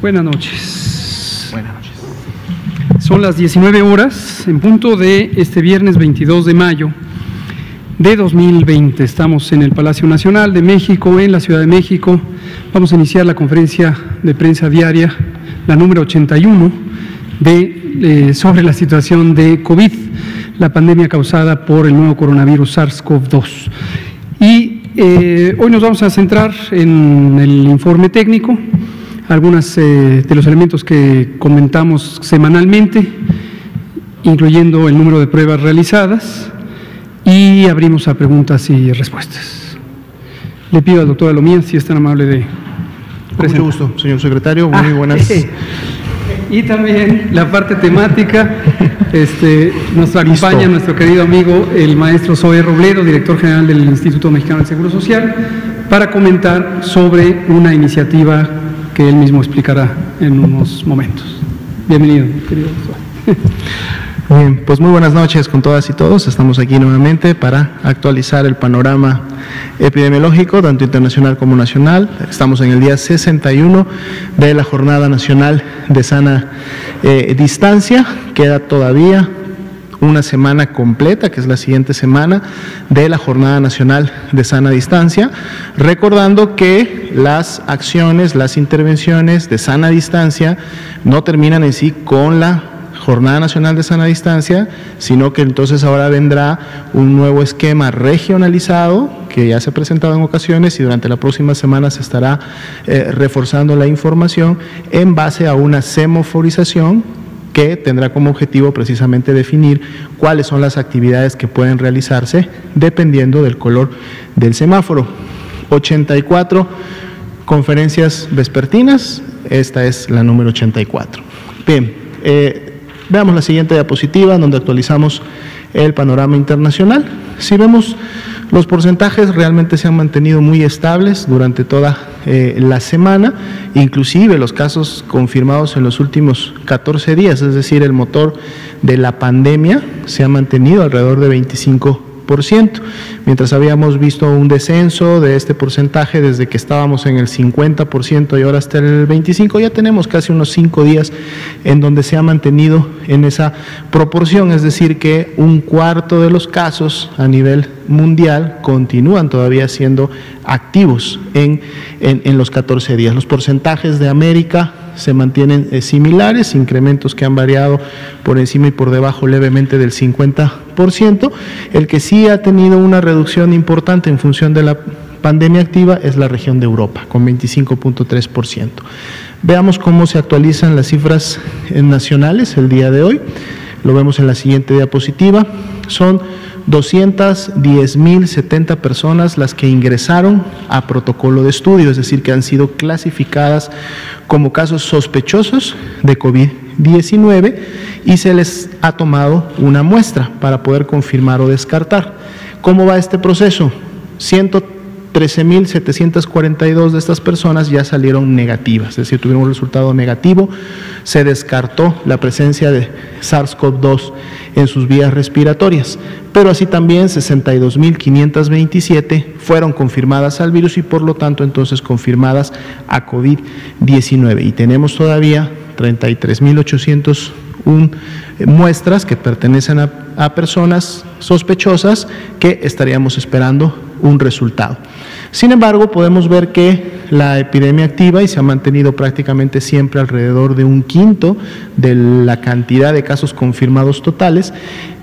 Buenas noches. Buenas noches. Son las 19 horas, en punto de este viernes 22 de mayo de 2020. Estamos en el Palacio Nacional de México, en la Ciudad de México. Vamos a iniciar la conferencia de prensa diaria, la número 81, sobre la situación de COVID, la pandemia causada por el nuevo coronavirus SARS-CoV-2. Y hoy nos vamos a centrar en el informe técnico, algunos de los elementos que comentamos semanalmente, incluyendo el número de pruebas realizadas, y abrimos a preguntas y respuestas. Le pido al doctor Alomía si es tan amable de presentar. Mucho gusto, señor secretario. Muy buenas. Y también la parte temática, nos acompaña nuestro querido amigo, el maestro Zoe Robledo, director general del Instituto Mexicano del Seguro Social, para comentar sobre una iniciativa que él mismo explicará en unos momentos. Bienvenido, querido Zoe. Bien, pues muy buenas noches con todas y todos. Estamos aquí nuevamente para actualizar el panorama epidemiológico, tanto internacional como nacional. Estamos en el día 61 de la Jornada Nacional de Sana Distancia. Queda todavía una semana completa, que es la siguiente semana, de la Jornada Nacional de Sana Distancia, recordando que las acciones, las intervenciones de sana distancia no terminan en sí con la Jornada Nacional de Sana Distancia, sino que entonces ahora vendrá un nuevo esquema regionalizado que ya se ha presentado en ocasiones y durante la próxima semana se estará reforzando la información en base a una semaforización que tendrá como objetivo precisamente definir cuáles son las actividades que pueden realizarse dependiendo del color del semáforo. 84 conferencias vespertinas, esta es la número 84. Bien, veamos la siguiente diapositiva donde actualizamos el panorama internacional. Si vemos los porcentajes, realmente se han mantenido muy estables durante toda la semana, inclusive los casos confirmados en los últimos 14 días, es decir, el motor de la pandemia se ha mantenido alrededor de 25%, mientras habíamos visto un descenso de este porcentaje desde que estábamos en el 50% y ahora está en el 25%, ya tenemos casi unos 5 días en donde se ha mantenido en esa proporción, es decir, que un cuarto de los casos a nivel mundial continúan todavía siendo activos en los 14 días. Los porcentajes de América se mantienen similares, incrementos que han variado por encima y por debajo levemente del 50%. El que sí ha tenido una reducción importante en función de la pandemia activa es la región de Europa, con 25.3%. Veamos cómo se actualizan las cifras nacionales el día de hoy. Lo vemos en la siguiente diapositiva. Son 210.070 personas las que ingresaron a protocolo de estudio, es decir, que han sido clasificadas como casos sospechosos de COVID-19 y se les ha tomado una muestra para poder confirmar o descartar. ¿Cómo va este proceso? 113.742 de estas personas ya salieron negativas, es decir, tuvieron un resultado negativo, se descartó la presencia de SARS-CoV-2 en sus vías respiratorias, pero así también 62.527 fueron confirmadas al virus y por lo tanto entonces confirmadas a COVID-19 y tenemos todavía 33.801 muestras que pertenecen a personas sospechosas que estaríamos esperando un resultado. Sin embargo, podemos ver que la epidemia activa y se ha mantenido prácticamente siempre alrededor de un quinto de la cantidad de casos confirmados totales.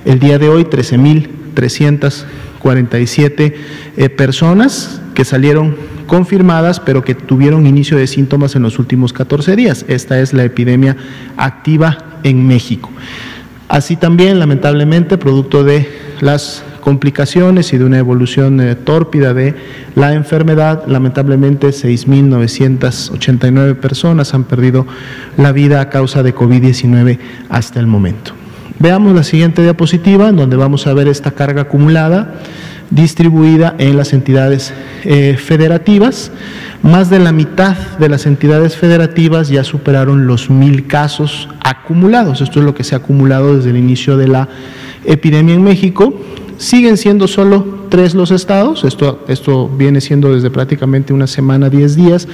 El día de hoy, 13.347 personas que salieron confirmadas, pero que tuvieron inicio de síntomas en los últimos 14 días. Esta es la epidemia activa en México. Así también, lamentablemente, producto de las complicaciones y de una evolución tórpida de la enfermedad, lamentablemente 6.989 personas han perdido la vida a causa de COVID-19 hasta el momento. Veamos la siguiente diapositiva, en donde vamos a ver esta carga acumulada distribuida en las entidades federativas. Más de la mitad de las entidades federativas ya superaron los 1,000 casos acumulados. Esto es lo que se ha acumulado desde el inicio de la epidemia en México. Siguen siendo solo 3 los estados, esto viene siendo desde prácticamente una semana, 10 días,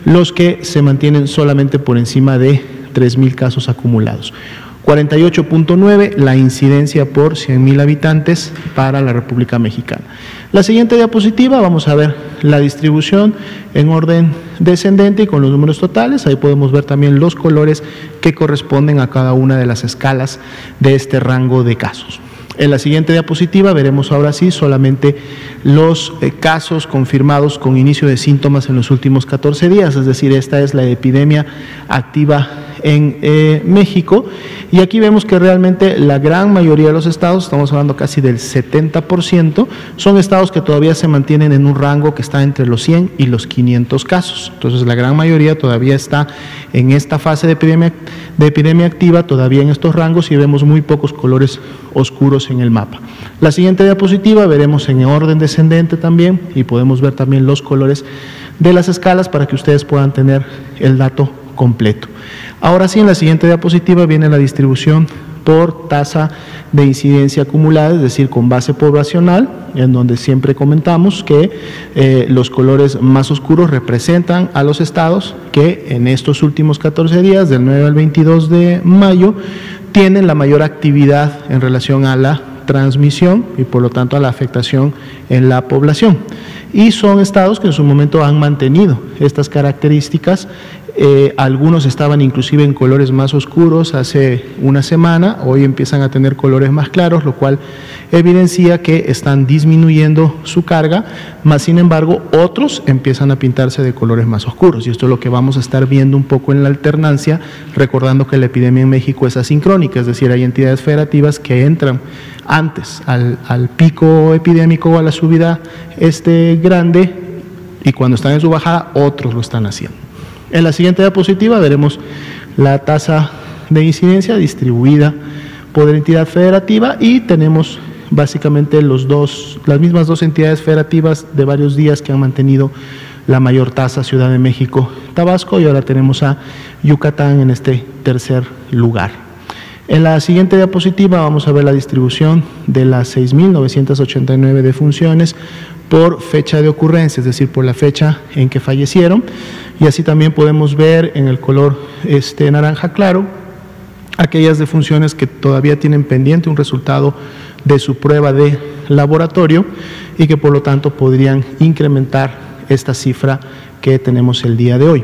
los que se mantienen solamente por encima de 3,000 casos acumulados. 48.9 la incidencia por 100,000 habitantes para la República Mexicana. La siguiente diapositiva vamos a ver la distribución en orden descendente y con los números totales. Ahí podemos ver también los colores que corresponden a cada una de las escalas de este rango de casos. En la siguiente diapositiva veremos ahora sí solamente los casos confirmados con inicio de síntomas en los últimos 14 días, es decir, esta es la epidemia activa en México, y aquí vemos que realmente la gran mayoría de los estados, estamos hablando casi del 70%, son estados que todavía se mantienen en un rango que está entre los 100 y los 500 casos. Entonces la gran mayoría todavía está en esta fase de epidemia activa, todavía en estos rangos, y vemos muy pocos colores oscuros en el mapa. La siguiente diapositiva veremos en orden descendente también, y podemos ver también los colores de las escalas para que ustedes puedan tener el dato completo. Ahora sí, en la siguiente diapositiva viene la distribución por tasa de incidencia acumulada, es decir, con base poblacional, en donde siempre comentamos que los colores más oscuros representan a los estados que en estos últimos 14 días, del 9 al 22 de mayo, tienen la mayor actividad en relación a la transmisión y por lo tanto a la afectación en la población. Y son estados que en su momento han mantenido estas características. Algunos estaban inclusive en colores más oscuros hace una semana, hoy empiezan a tener colores más claros, lo cual evidencia que están disminuyendo su carga, más sin embargo otros empiezan a pintarse de colores más oscuros, y esto es lo que vamos a estar viendo un poco en la alternancia, recordando que la epidemia en México es asincrónica, es decir, hay entidades federativas que entran antes al pico epidémico o a la subida grande, y cuando están en su bajada otros lo están haciendo. En la siguiente diapositiva veremos la tasa de incidencia distribuida por entidad federativa, y tenemos básicamente las mismas dos entidades federativas de varios días que han mantenido la mayor tasa: Ciudad de México, Tabasco, y ahora tenemos a Yucatán en este tercer lugar. En la siguiente diapositiva vamos a ver la distribución de las 6,989 defunciones por fecha de ocurrencia, es decir, por la fecha en que fallecieron, y así también podemos ver en el color naranja claro aquellas defunciones que todavía tienen pendiente un resultado de su prueba de laboratorio y que por lo tanto podrían incrementar esta cifra que tenemos el día de hoy.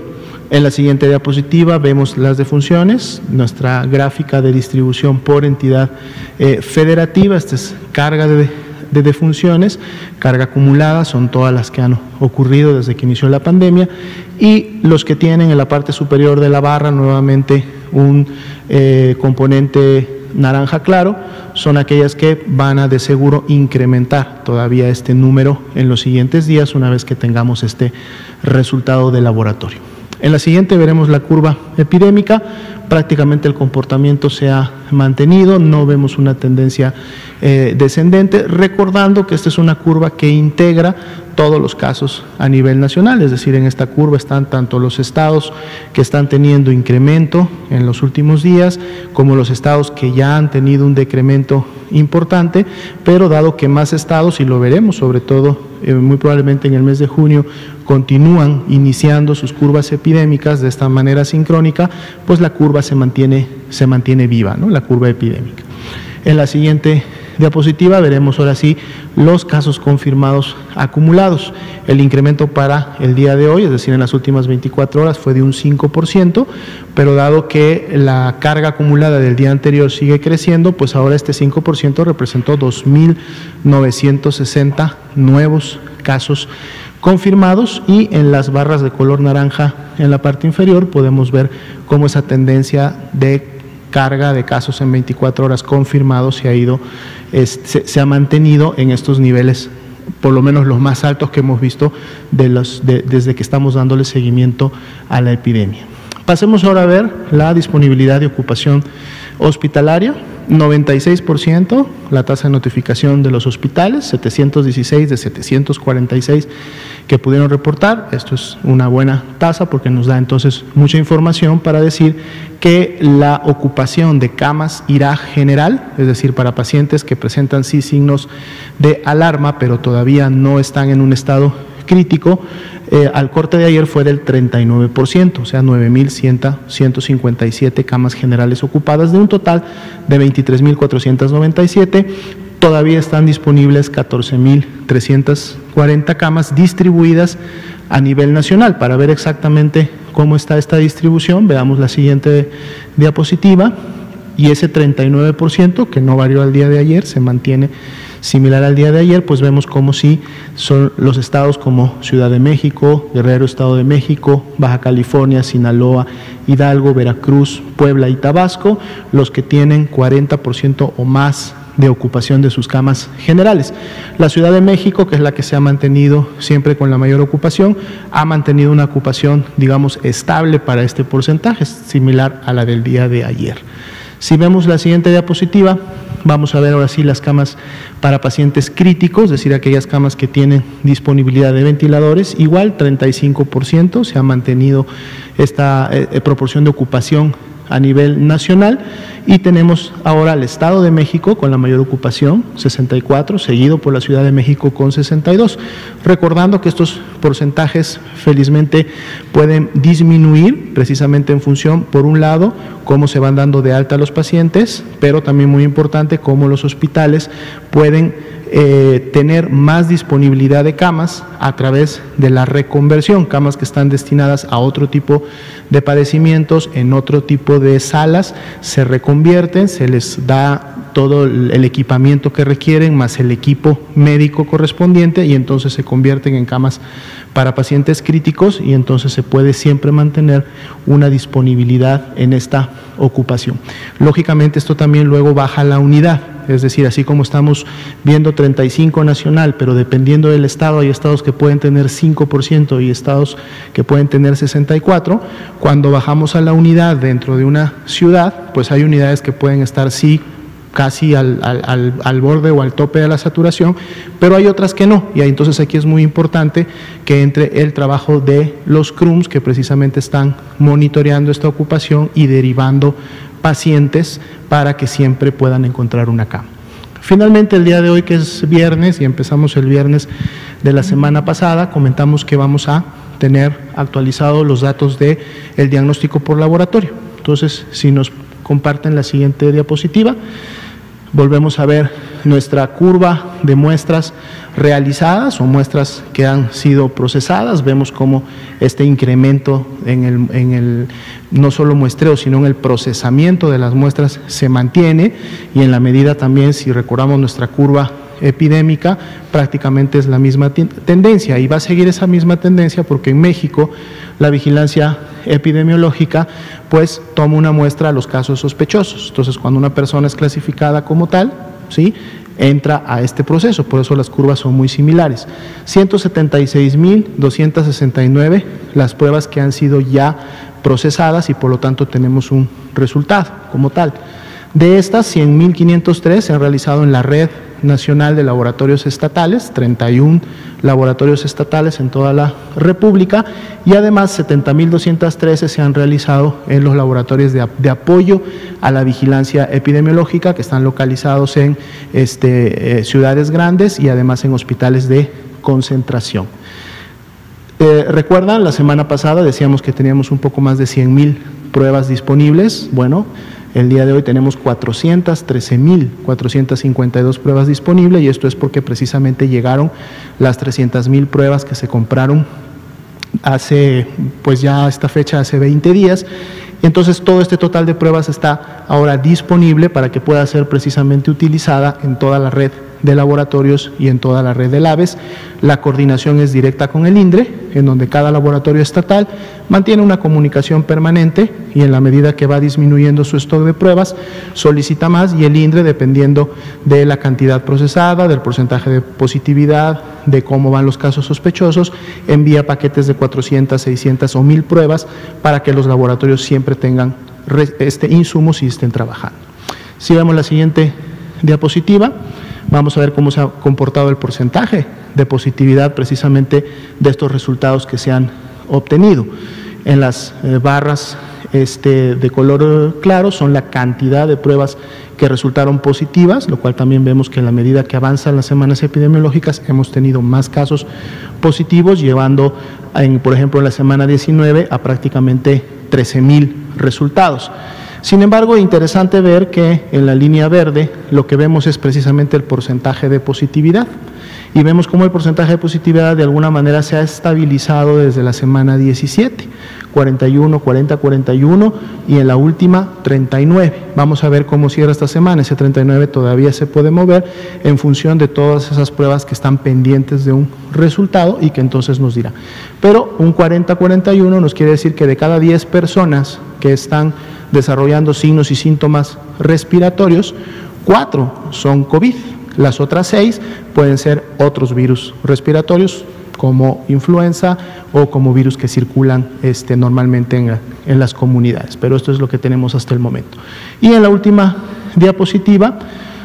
En la siguiente diapositiva vemos las defunciones, nuestra gráfica de distribución por entidad federativa. Esta es carga de defunciones, carga acumulada, son todas las que han ocurrido desde que inició la pandemia, y los que tienen en la parte superior de la barra nuevamente un componente naranja claro, son aquellas que van a de seguro incrementar todavía este número en los siguientes días una vez que tengamos este resultado de laboratorio. En la siguiente veremos la curva epidémica. Prácticamente el comportamiento se ha mantenido, no vemos una tendencia descendente, recordando que esta es una curva que integra todos los casos a nivel nacional, es decir, en esta curva están tanto los estados que están teniendo incremento en los últimos días, como los estados que ya han tenido un decremento importante, pero dado que más estados, y lo veremos sobre todo muy probablemente en el mes de junio, continúan iniciando sus curvas epidémicas de esta manera sincrónica, pues la curva se mantiene viva, ¿no? La curva epidémica. En la siguiente diapositiva veremos ahora sí los casos confirmados acumulados. El incremento para el día de hoy, es decir, en las últimas 24 horas, fue de un 5%, pero dado que la carga acumulada del día anterior sigue creciendo, pues ahora este 5% representó 2,960 nuevos casos confirmados, y en las barras de color naranja en la parte inferior podemos ver cómo esa tendencia de carga de casos en 24 horas confirmados se ha mantenido en estos niveles, por lo menos los más altos que hemos visto desde que estamos dándole seguimiento a la epidemia. Pasemos ahora a ver la disponibilidad de ocupación hospitalaria. 96% la tasa de notificación de los hospitales, 716 de 746 que pudieron reportar. Esto es una buena tasa porque nos da entonces mucha información para decir que la ocupación de camas irá general, es decir, para pacientes que presentan sí signos de alarma, pero todavía no están en un estado crítico, al corte de ayer fue del 39%, o sea, 9.157 camas generales ocupadas de un total de 23.497. Todavía están disponibles 14.340 camas distribuidas a nivel nacional. Para ver exactamente cómo está esta distribución, veamos la siguiente diapositiva, y ese 39% que no varió al día de ayer, se mantiene similar al día de ayer, pues vemos como si son los estados como Ciudad de México, Guerrero, Estado de México, Baja California, Sinaloa, Hidalgo, Veracruz, Puebla y Tabasco, los que tienen 40% o más de ocupación de sus camas generales. La Ciudad de México, que es la que se ha mantenido siempre con la mayor ocupación, ha mantenido una ocupación, digamos, estable para este porcentaje, similar a la del día de ayer. Si vemos la siguiente diapositiva, vamos a ver ahora sí las camas para pacientes críticos, es decir, aquellas camas que tienen disponibilidad de ventiladores. Igual, 35% se ha mantenido esta proporción de ocupación a nivel nacional, y tenemos ahora al Estado de México con la mayor ocupación, 64, seguido por la Ciudad de México con 62. Recordando que estos porcentajes felizmente pueden disminuir precisamente en función, por un lado, cómo se van dando de alta los pacientes, pero también muy importante cómo los hospitales pueden tener más disponibilidad de camas a través de la reconversión, camas que están destinadas a otro tipo de padecimientos, en otro tipo de salas, se reconvierten, se les da todo el equipamiento que requieren, más el equipo médico correspondiente, y entonces se convierten en camas para pacientes críticos, y entonces se puede siempre mantener una disponibilidad en esta ocupación. Lógicamente esto también luego baja la unidad, es decir, así como estamos viendo 35 nacional, pero dependiendo del estado, hay estados que pueden tener 5% y estados que pueden tener 64%, cuando bajamos a la unidad dentro de una ciudad, pues hay unidades que pueden estar sí casi al borde o al tope de la saturación, pero hay otras que no, y entonces aquí es muy importante que entre el trabajo de los CRUMS, que precisamente están monitoreando esta ocupación y derivando pacientes para que siempre puedan encontrar una cama. Finalmente, el día de hoy, que es viernes, y empezamos el viernes de la semana pasada, comentamos que vamos a tener actualizados los datos del diagnóstico por laboratorio. Entonces, si nos comparten la siguiente diapositiva, volvemos a ver nuestra curva de muestras realizadas o muestras que han sido procesadas. Vemos cómo este incremento en el no solo muestreo, sino en el procesamiento de las muestras se mantiene, y en la medida también, si recordamos nuestra curva epidémica, prácticamente es la misma tendencia, y va a seguir esa misma tendencia porque en México la vigilancia epidemiológica pues toma una muestra a los casos sospechosos. Entonces, cuando una persona es clasificada como tal, ¿sí?, entra a este proceso, por eso las curvas son muy similares. 176.269 las pruebas que han sido ya procesadas, y por lo tanto tenemos un resultado como tal. De estas, 100.503 se han realizado en la Red Nacional de Laboratorios Estatales, 31 laboratorios estatales en toda la República, y además 70.213 se han realizado en los laboratorios de apoyo a la vigilancia epidemiológica, que están localizados en ciudades grandes y además en hospitales de concentración. ¿Recuerdan? La semana pasada decíamos que teníamos un poco más de 100.000 pruebas disponibles. Bueno, el día de hoy tenemos 413.452 pruebas disponibles, y esto es porque precisamente llegaron las 300.000 pruebas que se compraron hace, pues ya a esta fecha, hace 20 días. Entonces, todo este total de pruebas está ahora disponible para que pueda ser precisamente utilizada en toda la red de laboratorios y en toda la red de LABES. La coordinación es directa con el INDRE, en donde cada laboratorio estatal mantiene una comunicación permanente, y en la medida que va disminuyendo su stock de pruebas, solicita más, y el INDRE, dependiendo de la cantidad procesada, del porcentaje de positividad, de cómo van los casos sospechosos, envía paquetes de 400, 600 o 1,000 pruebas para que los laboratorios siempre tengan insumos y estén trabajando. Si vemos la siguiente diapositiva, vamos a ver cómo se ha comportado el porcentaje de positividad precisamente de estos resultados que se han obtenido. En las barras de color claro son la cantidad de pruebas que resultaron positivas, lo cual también vemos que en la medida que avanzan las semanas epidemiológicas hemos tenido más casos positivos, llevando, por ejemplo, en la semana 19 a prácticamente 13,000 resultados. Sin embargo, es interesante ver que en la línea verde lo que vemos es precisamente el porcentaje de positividad. Y vemos cómo el porcentaje de positividad de alguna manera se ha estabilizado desde la semana 17, 41, 40, 41 y en la última 39. Vamos a ver cómo cierra esta semana. Ese 39 todavía se puede mover en función de todas esas pruebas que están pendientes de un resultado y que entonces nos dirá. Pero un 40-41 nos quiere decir que de cada 10 personas que están desarrollando signos y síntomas respiratorios, 4 son COVID. Las otras 6 pueden ser otros virus respiratorios como influenza o como virus que circulan normalmente en las comunidades, pero esto es lo que tenemos hasta el momento. Y en la última diapositiva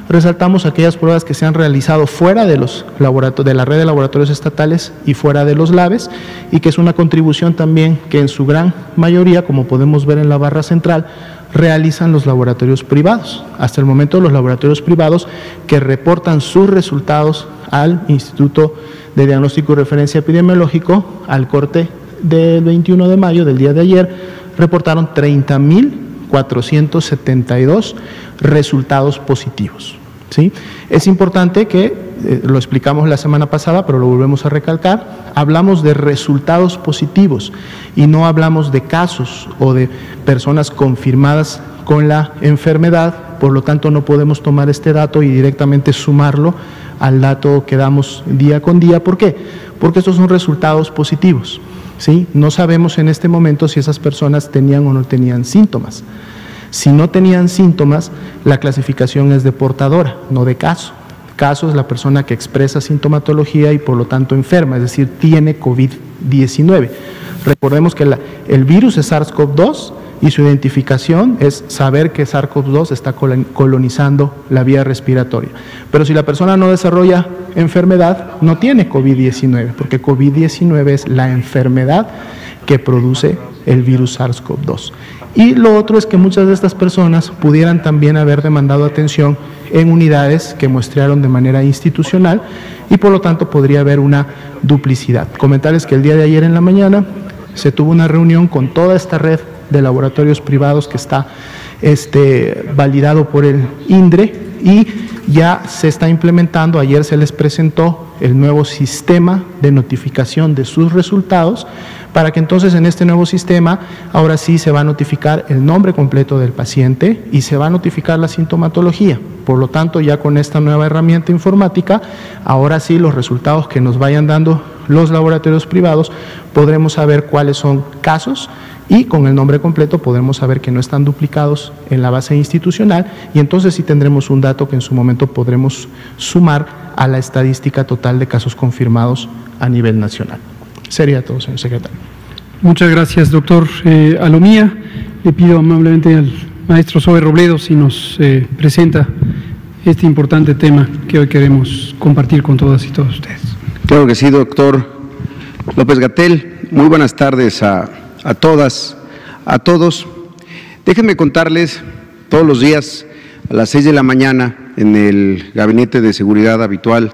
resaltamos aquellas pruebas que se han realizado fuera de la red de laboratorios estatales y fuera de los labs, y que es una contribución también que en su gran mayoría, como podemos ver en la barra central, realizan los laboratorios privados. Hasta el momento los laboratorios privados que reportan sus resultados al Instituto de Diagnóstico y Referencia Epidemiológico, al corte del 21 de mayo, del día de ayer, reportaron 30,472 resultados positivos. ¿Sí? Es importante que, lo explicamos la semana pasada, pero lo volvemos a recalcar, hablamos de resultados positivos y no hablamos de casos o de personas confirmadas con la enfermedad, por lo tanto no podemos tomar este dato y directamente sumarlo al dato que damos día con día. ¿Por qué? Porque estos son resultados positivos, ¿sí? No sabemos en este momento si esas personas tenían o no tenían síntomas. Si no tenían síntomas, la clasificación es de portadora, no de caso. Caso es la persona que expresa sintomatología y por lo tanto enferma, es decir, tiene COVID-19. Recordemos que el virus es SARS-CoV-2 y su identificación es saber que SARS-CoV-2 está colonizando la vía respiratoria. Pero si la persona no desarrolla enfermedad, no tiene COVID-19, porque COVID-19 es la enfermedad que produce el virus SARS-CoV-2. Y lo otro es que muchas de estas personas pudieran también haber demandado atención en unidades que muestrearon de manera institucional y por lo tanto podría haber una duplicidad. Comentarles que el día de ayer en la mañana se tuvo una reunión con toda esta red de laboratorios privados que está validado por el INDRE y ya se está implementando. Ayer se les presentó el nuevo sistema de notificación de sus resultados, para que entonces en este nuevo sistema ahora sí se va a notificar el nombre completo del paciente y se va a notificar la sintomatología. Por lo tanto, ya con esta nueva herramienta informática, ahora sí los resultados que nos vayan dando los laboratorios privados, podremos saber cuáles son casos y con el nombre completo podremos saber que no están duplicados en la base institucional y entonces sí tendremos un dato que en su momento podremos sumar a la estadística total de casos confirmados a nivel nacional. Sería todo, señor secretario. Muchas gracias, doctor Alomía. Le pido amablemente al maestro Zoe Robledo si nos presenta este importante tema que hoy queremos compartir con todas y todos ustedes. Claro que sí, doctor López-Gatell. Muy buenas tardes a todas, a todos. Déjenme contarles, todos los días a las 6 de la mañana en el gabinete de seguridad habitual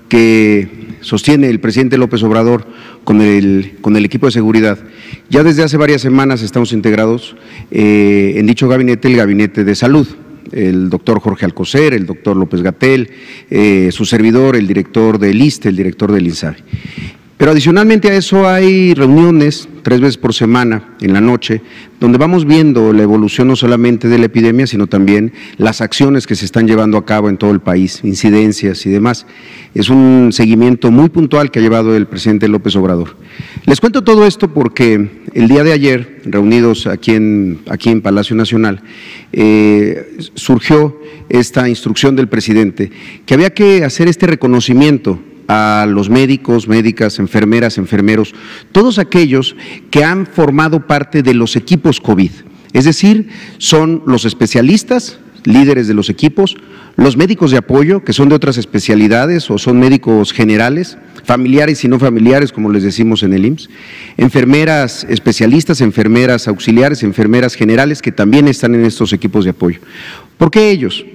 que sostiene el presidente López Obrador con el equipo de seguridad. Ya desde hace varias semanas estamos integrados en dicho gabinete, el gabinete de salud, el doctor Jorge Alcocer, el doctor López-Gatell, su servidor, el director del ISSSTE, el director del INSABI. Pero adicionalmente a eso hay reuniones 3 veces por semana en la noche, donde vamos viendo la evolución no solamente de la epidemia, sino también las acciones que se están llevando a cabo en todo el país, incidencias y demás. Es un seguimiento muy puntual que ha llevado el presidente López Obrador. Les cuento todo esto porque el día de ayer, reunidos aquí en Palacio Nacional, surgió esta instrucción del presidente, que había que hacer este reconocimiento a los médicos, médicas, enfermeras, enfermeros, todos aquellos que han formado parte de los equipos COVID, es decir, son los especialistas líderes de los equipos, los médicos de apoyo, que son de otras especialidades o son médicos generales, familiares y no familiares, como les decimos en el IMSS, enfermeras especialistas, enfermeras auxiliares, enfermeras generales, que también están en estos equipos de apoyo. ¿Por qué ellos?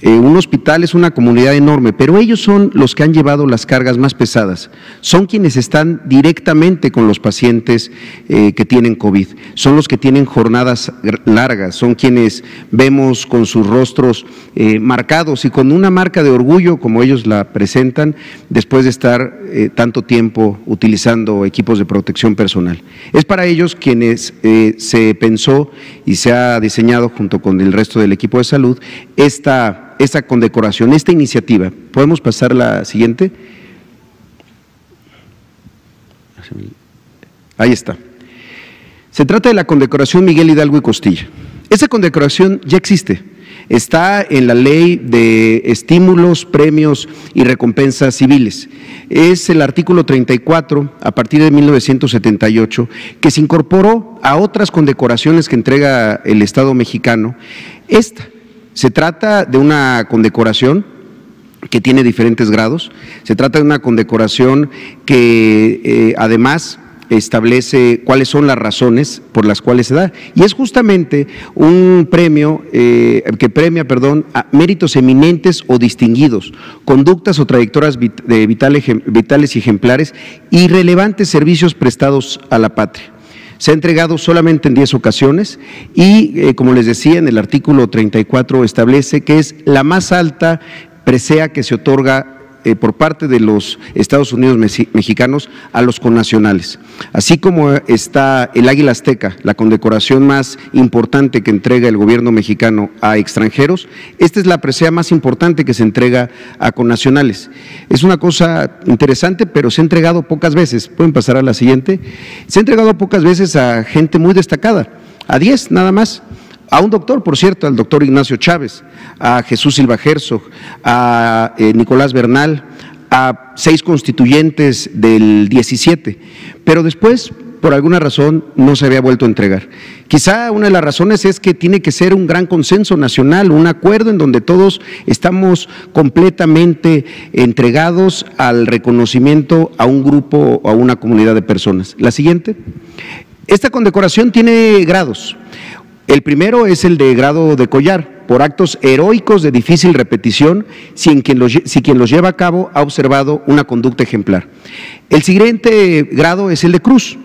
Un hospital es una comunidad enorme, pero ellos son los que han llevado las cargas más pesadas, son quienes están directamente con los pacientes que tienen COVID, son los que tienen jornadas largas, son quienes vemos con sus rostros marcados y con una marca de orgullo como ellos la presentan después de estar tanto tiempo utilizando equipos de protección personal. Es para ellos quienes se pensó y se ha diseñado junto con el resto del equipo de salud esta condecoración, esta iniciativa. ¿Podemos pasar la siguiente? Ahí está. Se trata de la condecoración Miguel Hidalgo y Costilla. Esa condecoración ya existe. Está en la Ley de Estímulos, Premios y Recompensas Civiles. Es el artículo 34, a partir de 1978, que se incorporó a otras condecoraciones que entrega el Estado mexicano. Se trata de una condecoración que tiene diferentes grados, se trata de una condecoración que además establece cuáles son las razones por las cuales se da, y es justamente un premio que premia, a méritos eminentes o distinguidos, conductas o trayectorias vitales y ejemplares y relevantes servicios prestados a la patria. Se ha entregado solamente en 10 ocasiones y, como les decía, en el artículo 34 establece que es la más alta presea que se otorga por parte de los Estados Unidos mexicanos a los connacionales. Así como está el Águila Azteca, la condecoración más importante que entrega el gobierno mexicano a extranjeros, esta es la presea más importante que se entrega a connacionales. Es una cosa interesante, pero se ha entregado pocas veces. ¿Pueden pasar a la siguiente? Se ha entregado pocas veces a gente muy destacada, a 10 nada más. A un doctor, por cierto, al doctor Ignacio Chávez, a Jesús Silva Herzog, a Nicolás Bernal, a 6 constituyentes del 17, pero después, por alguna razón, no se había vuelto a entregar. Quizá una de las razones es que tiene que ser un gran consenso nacional, un acuerdo en donde todos estamos completamente entregados al reconocimiento a un grupo o a una comunidad de personas. La siguiente. Esta condecoración tiene grados. El primero es el de grado de collar, por actos heroicos de difícil repetición, si quien los lleva a cabo ha observado una conducta ejemplar. El siguiente grado es el de cruz,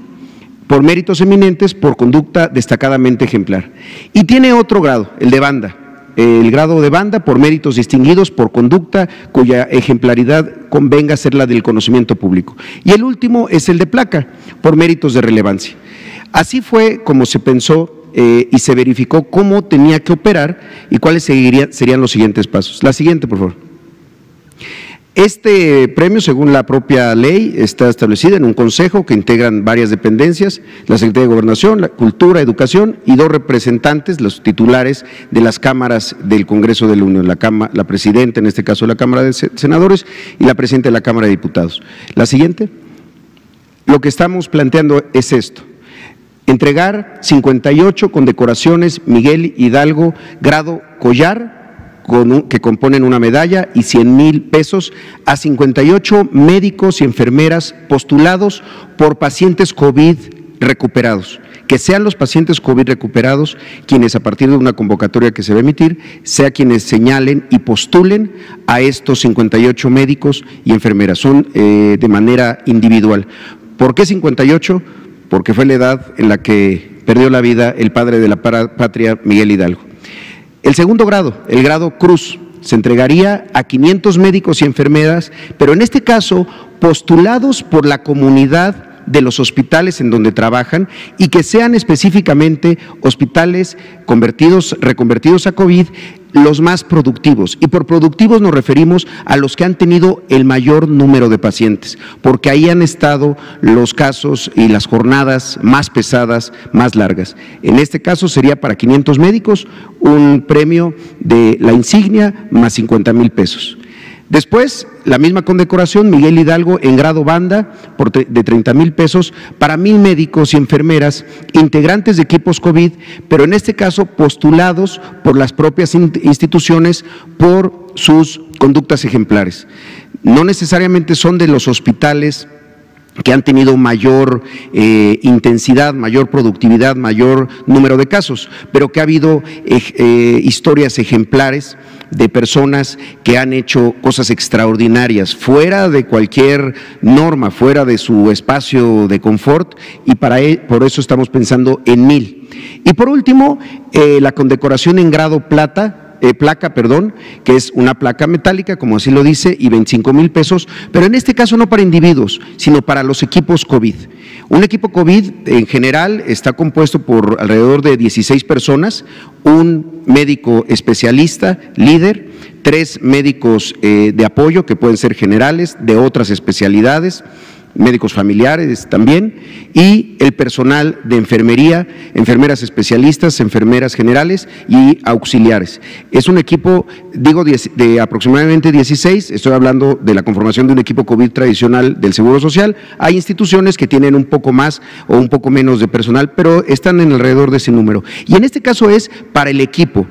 por méritos eminentes, por conducta destacadamente ejemplar. Y tiene otro grado, el de banda. El grado de banda por méritos distinguidos, por conducta cuya ejemplaridad convenga ser la del conocimiento público. Y el último es el de placa, por méritos de relevancia. Así fue como se pensó y se verificó cómo tenía que operar y cuáles serían los siguientes pasos. La siguiente, por favor. Este premio, según la propia ley, está establecido en un consejo que integran varias dependencias, la Secretaría de Gobernación, la Cultura, Educación y 2 representantes, los titulares de las cámaras del Congreso de la Unión, la presidenta, en este caso, de la Cámara de Senadores y la presidenta de la Cámara de Diputados. La siguiente. Lo que estamos planteando es esto. Entregar 58 condecoraciones Miguel Hidalgo, grado collar, que componen una medalla y 100,000 pesos a 58 médicos y enfermeras postulados por pacientes COVID recuperados. Que sean los pacientes COVID recuperados quienes, a partir de una convocatoria que se va a emitir, sea quienes señalen y postulen a estos 58 médicos y enfermeras. Son de manera individual. ¿Por qué 58? Porque fue la edad en la que perdió la vida el padre de la patria, Miguel Hidalgo. El segundo grado, el grado cruz, se entregaría a 500 médicos y enfermeras, pero en este caso postulados por la comunidad de los hospitales en donde trabajan y que sean específicamente hospitales reconvertidos a COVID, los más productivos. Y por productivos nos referimos a los que han tenido el mayor número de pacientes, porque ahí han estado los casos y las jornadas más pesadas, más largas. En este caso sería para 500 médicos un premio de la insignia más 50,000 pesos. Después, la misma condecoración, Miguel Hidalgo en grado banda de 30,000 pesos para 1,000 médicos y enfermeras, integrantes de equipos COVID, pero en este caso postulados por las propias instituciones por sus conductas ejemplares. No necesariamente son de los hospitales que han tenido mayor intensidad, mayor productividad, mayor número de casos, pero que ha habido historias ejemplares de personas que han hecho cosas extraordinarias, fuera de cualquier norma, fuera de su espacio de confort, y por eso estamos pensando en 1,000. Y por último, la condecoración en grado placa, que es una placa metálica, como así lo dice, y 25,000 pesos, pero en este caso no para individuos, sino para los equipos COVID. Un equipo COVID en general está compuesto por alrededor de 16 personas, un médico especialista, líder, 3 médicos de apoyo que pueden ser generales, de otras especialidades, médicos familiares también, y el personal de enfermería, enfermeras especialistas, enfermeras generales y auxiliares. Es un equipo, digo, de aproximadamente 16, estoy hablando de la conformación de un equipo COVID tradicional del Seguro Social. Hay instituciones que tienen un poco más o un poco menos de personal, pero están en alrededor de ese número. Y en este caso es para el equipo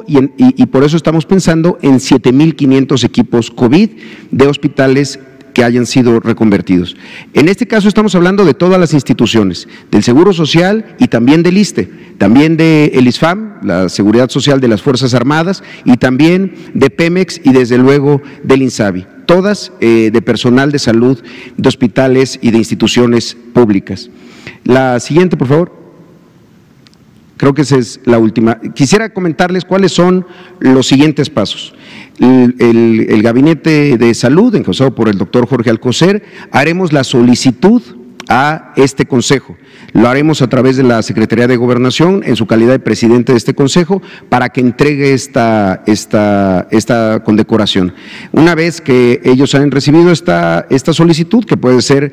y por eso estamos pensando en 7,500 equipos COVID de hospitales que hayan sido reconvertidos. En este caso estamos hablando de todas las instituciones, del Seguro Social y también del ISSSTE, también del ISFAM, la Seguridad Social de las Fuerzas Armadas, y también de Pemex y desde luego del INSABI, todas de personal de salud, de hospitales y de instituciones públicas. La siguiente, por favor. Creo que esa es la última. Quisiera comentarles cuáles son los siguientes pasos. El Gabinete de Salud, encabezado por el doctor Jorge Alcocer, haremos la solicitud a este consejo. Lo haremos a través de la Secretaría de Gobernación, en su calidad de presidente de este consejo, para que entregue esta condecoración. Una vez que ellos hayan recibido esta solicitud, que puede ser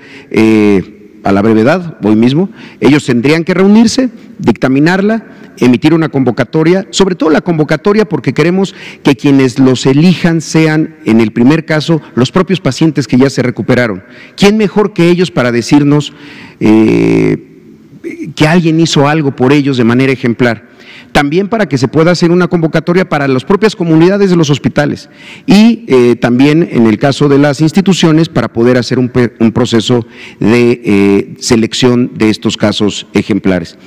a la brevedad, hoy mismo, ellos tendrían que reunirse, dictaminarla, emitir una convocatoria, sobre todo la convocatoria porque queremos que quienes los elijan sean, en el primer caso, los propios pacientes que ya se recuperaron. ¿Quién mejor que ellos para decirnos que alguien hizo algo por ellos de manera ejemplar? También para que se pueda hacer una convocatoria para las propias comunidades de los hospitales y también en el caso de las instituciones para poder hacer un proceso de selección de estos casos ejemplares.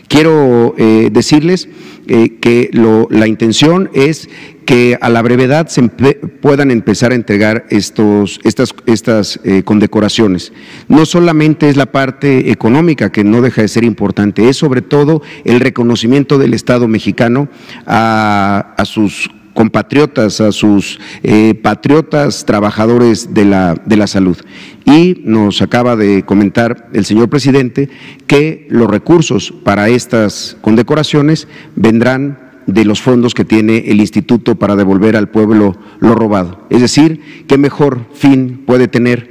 Quiero decirles que la intención es que a la brevedad se puedan empezar a entregar estas condecoraciones. No solamente es la parte económica, que no deja de ser importante, es sobre todo el reconocimiento del Estado mexicano a sus compatriotas, a sus patriotas trabajadores de la salud. Y nos acaba de comentar el señor presidente que los recursos para estas condecoraciones vendrán de los fondos que tiene el Instituto para devolver al pueblo lo robado. Es decir, ¿qué mejor fin puede tener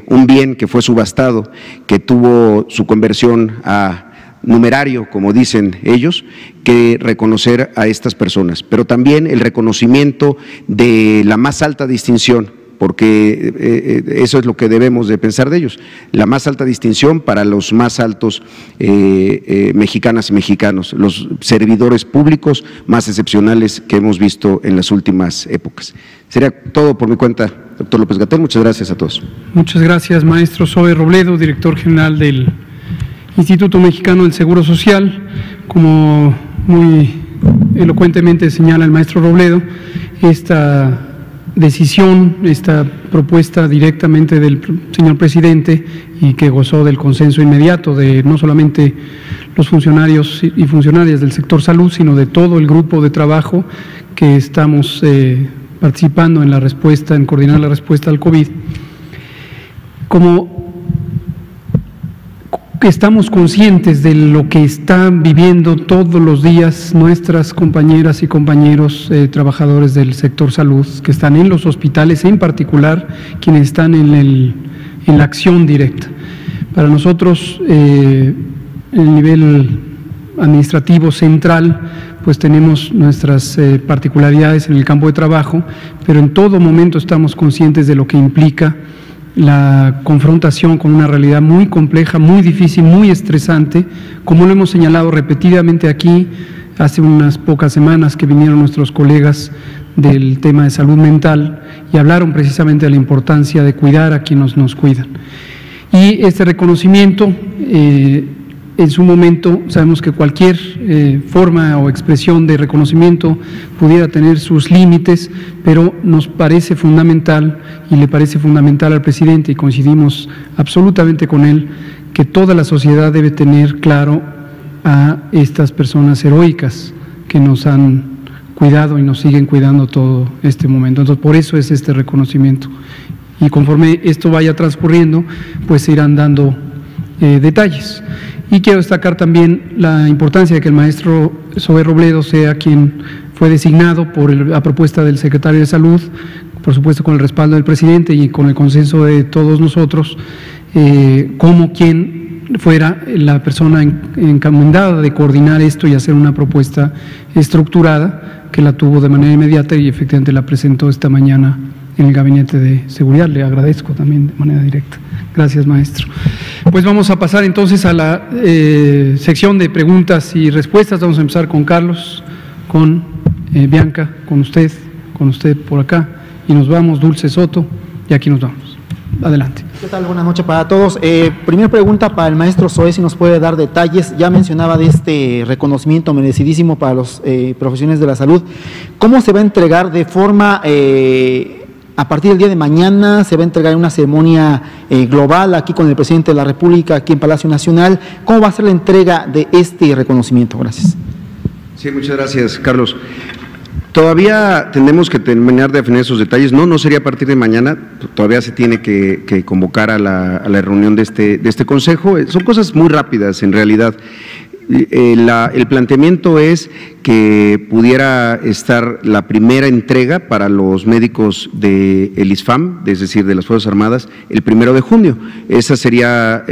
un bien que fue subastado, que tuvo su conversión a numerario, como dicen ellos, que reconocer a estas personas? Pero también el reconocimiento de la más alta distinción, porque eso es lo que debemos de pensar de ellos, la más alta distinción para los más altos mexicanas y mexicanos, los servidores públicos más excepcionales que hemos visto en las últimas épocas. Sería todo por mi cuenta, doctor López-Gatell. Muchas gracias a todos. Muchas gracias, maestro Zoe Robledo, director general del Instituto Mexicano del Seguro Social. Como muy elocuentemente señala el maestro Robledo, esta decisión, esta propuesta directamente del señor presidente y que gozó del consenso inmediato de no solamente los funcionarios y funcionarias del sector salud, sino de todo el grupo de trabajo que estamos participando en la respuesta, en coordinar la respuesta al COVID. Como estamos conscientes de lo que están viviendo todos los días nuestras compañeras y compañeros trabajadores del sector salud, que están en los hospitales, en particular quienes están en la acción directa. Para nosotros, el nivel administrativo central, pues tenemos nuestras particularidades en el campo de trabajo, pero en todo momento estamos conscientes de lo que implica la confrontación con una realidad muy compleja, muy difícil, muy estresante, como lo hemos señalado repetidamente aquí. Hace unas pocas semanas que vinieron nuestros colegas del tema de salud mental y hablaron precisamente de la importancia de cuidar a quienes nos cuidan. Y este reconocimiento, en su momento, sabemos que cualquier forma o expresión de reconocimiento pudiera tener sus límites, pero nos parece fundamental y le parece fundamental al presidente, y coincidimos absolutamente con él, que toda la sociedad debe tener claro a estas personas heroicas que nos han cuidado y nos siguen cuidando todo este momento. Entonces, por eso es este reconocimiento. Y conforme esto vaya transcurriendo, pues se irán dando detalles. Y quiero destacar también la importancia de que el maestro Zoé Robledo sea quien fue designado a propuesta del secretario de Salud, por supuesto con el respaldo del presidente y con el consenso de todos nosotros, como quien fuera la persona encomendada de coordinar esto y hacer una propuesta estructurada, que la tuvo de manera inmediata y efectivamente la presentó esta mañana en el Gabinete de Seguridad. Le agradezco también de manera directa. Gracias, maestro. Pues vamos a pasar entonces a la sección de preguntas y respuestas. Vamos a empezar con Carlos, con Bianca, con usted por acá, y nos vamos, Dulce Soto, y aquí nos vamos. Adelante. ¿Qué tal? Buenas noches para todos. Primera pregunta para el maestro Zoé, si nos puede dar detalles. Ya mencionaba de este reconocimiento merecidísimo para los profesionales de la salud. ¿Cómo se va a entregar de forma, a partir del día de mañana, se va a entregar en una ceremonia global aquí con el presidente de la República, aquí en Palacio Nacional? ¿Cómo va a ser la entrega de este reconocimiento? Gracias. Sí, muchas gracias, Carlos. Todavía tenemos que terminar de definir esos detalles. No sería a partir de mañana. Todavía se tiene que convocar a la reunión de este consejo. Son cosas muy rápidas en realidad. El planteamiento es que pudiera estar la primera entrega para los médicos del ISFAM, es decir, de las Fuerzas Armadas, el 1 de junio. Esa sería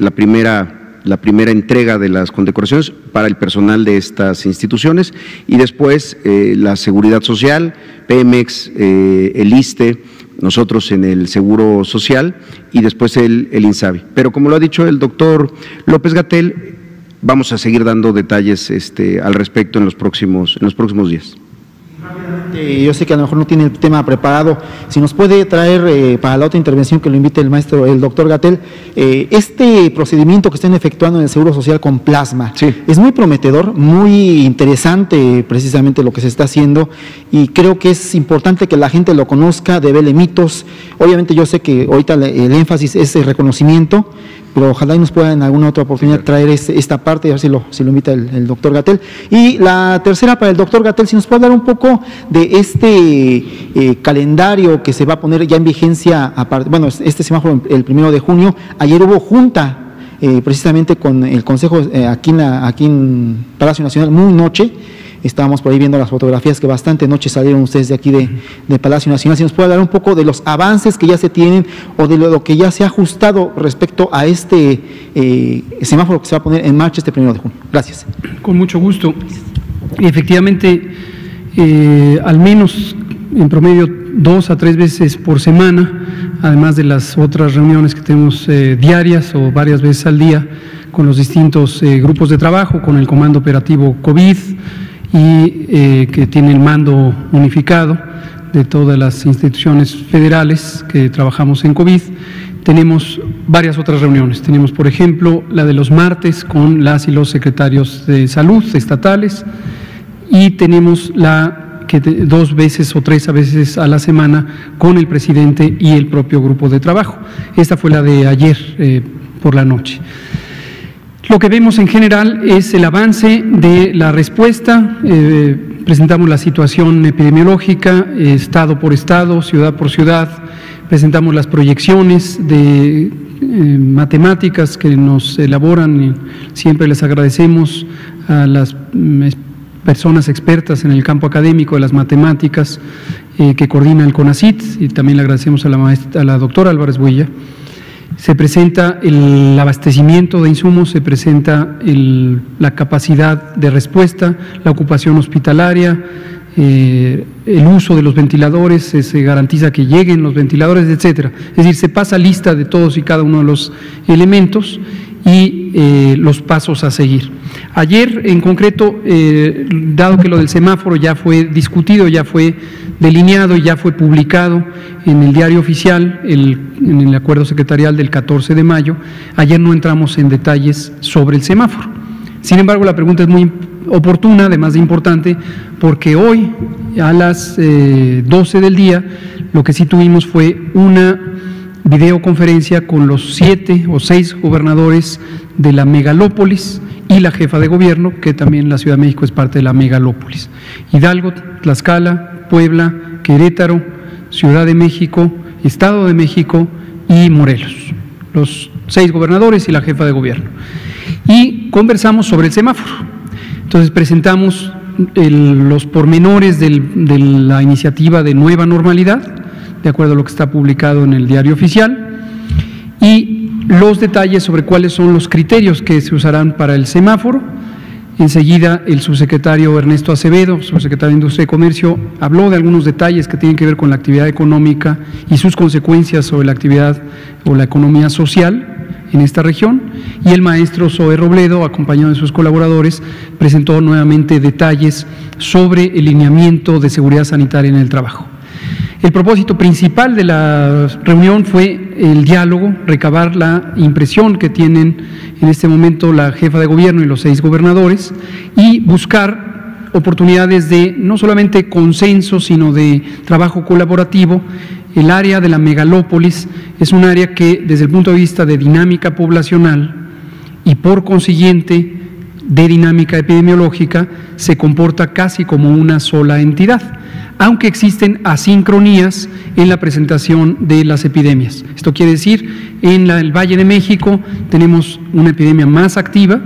la primera entrega de las condecoraciones para el personal de estas instituciones, y después la Seguridad Social, Pemex, el ISSSTE, nosotros en el Seguro Social, y después el INSABI. Pero como lo ha dicho el doctor López-Gatell, vamos a seguir dando detalles al respecto en los próximos días. Yo sé que a lo mejor no tiene el tema preparado. Si nos puede traer para la otra intervención que lo invite el doctor Gatell, este procedimiento que están efectuando en el Seguro Social con plasma, sí, es muy prometedor, muy interesante precisamente lo que se está haciendo, y creo que es importante que la gente lo conozca, devele mitos. Obviamente yo sé que ahorita el énfasis es el reconocimiento, pero ojalá y nos pueda en alguna otra oportunidad traer esta parte, a ver si lo invita el doctor Gatell. Y la tercera para el doctor Gatell, si nos puede hablar un poco de este calendario que se va a poner ya en vigencia, este semáforo el 1 de junio. Ayer hubo junta precisamente con el Consejo aquí en Palacio Nacional, muy noche. Estábamos por ahí viendo las fotografías que bastante noche salieron ustedes de aquí de Palacio Nacional. Si nos puede hablar un poco de los avances que ya se tienen o de lo que ya se ha ajustado respecto a este semáforo que se va a poner en marcha este 1 de junio. Gracias. Con mucho gusto. Efectivamente, al menos en promedio 2 a 3 veces por semana, además de las otras reuniones que tenemos diarias o varias veces al día con los distintos grupos de trabajo, con el Comando Operativo COVID, y que tiene el mando unificado de todas las instituciones federales que trabajamos en COVID. Tenemos varias otras reuniones. Tenemos, por ejemplo, la de los martes con las y los secretarios de salud estatales, y tenemos la que 2 veces o 3 a veces a la semana con el presidente y el propio grupo de trabajo. Esta fue la de ayer por la noche. Lo que vemos en general es el avance de la respuesta. Presentamos la situación epidemiológica, estado por estado, ciudad por ciudad. Presentamos las proyecciones de matemáticas que nos elaboran, y siempre les agradecemos a las personas expertas en el campo académico de las matemáticas que coordina el CONACYT, y también le agradecemos a la doctora Álvarez Builla. Se presenta el abastecimiento de insumos, se presenta la capacidad de respuesta, la ocupación hospitalaria, el uso de los ventiladores, se garantiza que lleguen los ventiladores, etcétera. Es decir, se pasa lista de todos y cada uno de los elementos y los pasos a seguir. Ayer, en concreto, dado que lo del semáforo ya fue discutido, ya fue delineado y ya fue publicado en el diario oficial, en el acuerdo secretarial del 14 de mayo, ayer no entramos en detalles sobre el semáforo. Sin embargo, la pregunta es muy oportuna, además de importante, porque hoy a las 12 del día lo que sí tuvimos fue una videoconferencia con los 7 o 6 gobernadores de la megalópolis y la jefa de gobierno, que también la Ciudad de México es parte de la megalópolis. Hidalgo, Tlaxcala, Puebla, Querétaro, Ciudad de México, Estado de México y Morelos, los 6 gobernadores y la jefa de gobierno. Y conversamos sobre el semáforo. Entonces presentamos los pormenores de la iniciativa de nueva normalidad, de acuerdo a lo que está publicado en el diario oficial, y los detalles sobre cuáles son los criterios que se usarán para el semáforo. Enseguida el subsecretario Ernesto Acevedo, subsecretario de Industria y Comercio, habló de algunos detalles que tienen que ver con la actividad económica y sus consecuencias sobre la actividad o la economía social en esta región, y el maestro Zoe Robledo, acompañado de sus colaboradores, presentó nuevamente detalles sobre el lineamiento de seguridad sanitaria en el trabajo. El propósito principal de la reunión fue el diálogo, recabar la impresión que tienen en este momento la jefa de gobierno y los 6 gobernadores y buscar oportunidades de no solamente consenso, sino de trabajo colaborativo. El área de la megalópolis es un área que, desde el punto de vista de dinámica poblacional y por consiguiente de dinámica epidemiológica, se comporta casi como una sola entidad, aunque existen asincronías en la presentación de las epidemias. Esto quiere decir, en el Valle de México tenemos una epidemia más activa,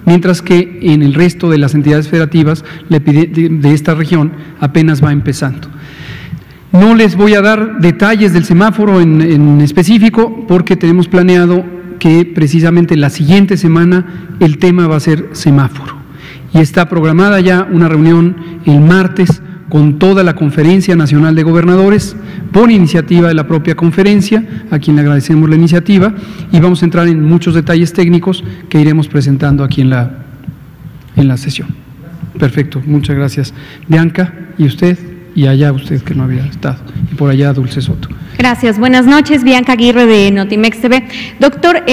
mientras que en el resto de las entidades federativas la epidemia de esta región apenas va empezando. No les voy a dar detalles del semáforo en específico, porque tenemos planeado que precisamente la siguiente semana el tema va a ser semáforo. Y está programada ya una reunión el martes con toda la Conferencia Nacional de Gobernadores, por iniciativa de la propia conferencia, a quien le agradecemos la iniciativa, y vamos a entrar en muchos detalles técnicos que iremos presentando aquí en la sesión. Perfecto, muchas gracias. Bianca, y usted, y allá usted que no había estado, y por allá Dulce Soto. Gracias, buenas noches, Bianca Aguirre de Notimex TV. Doctor,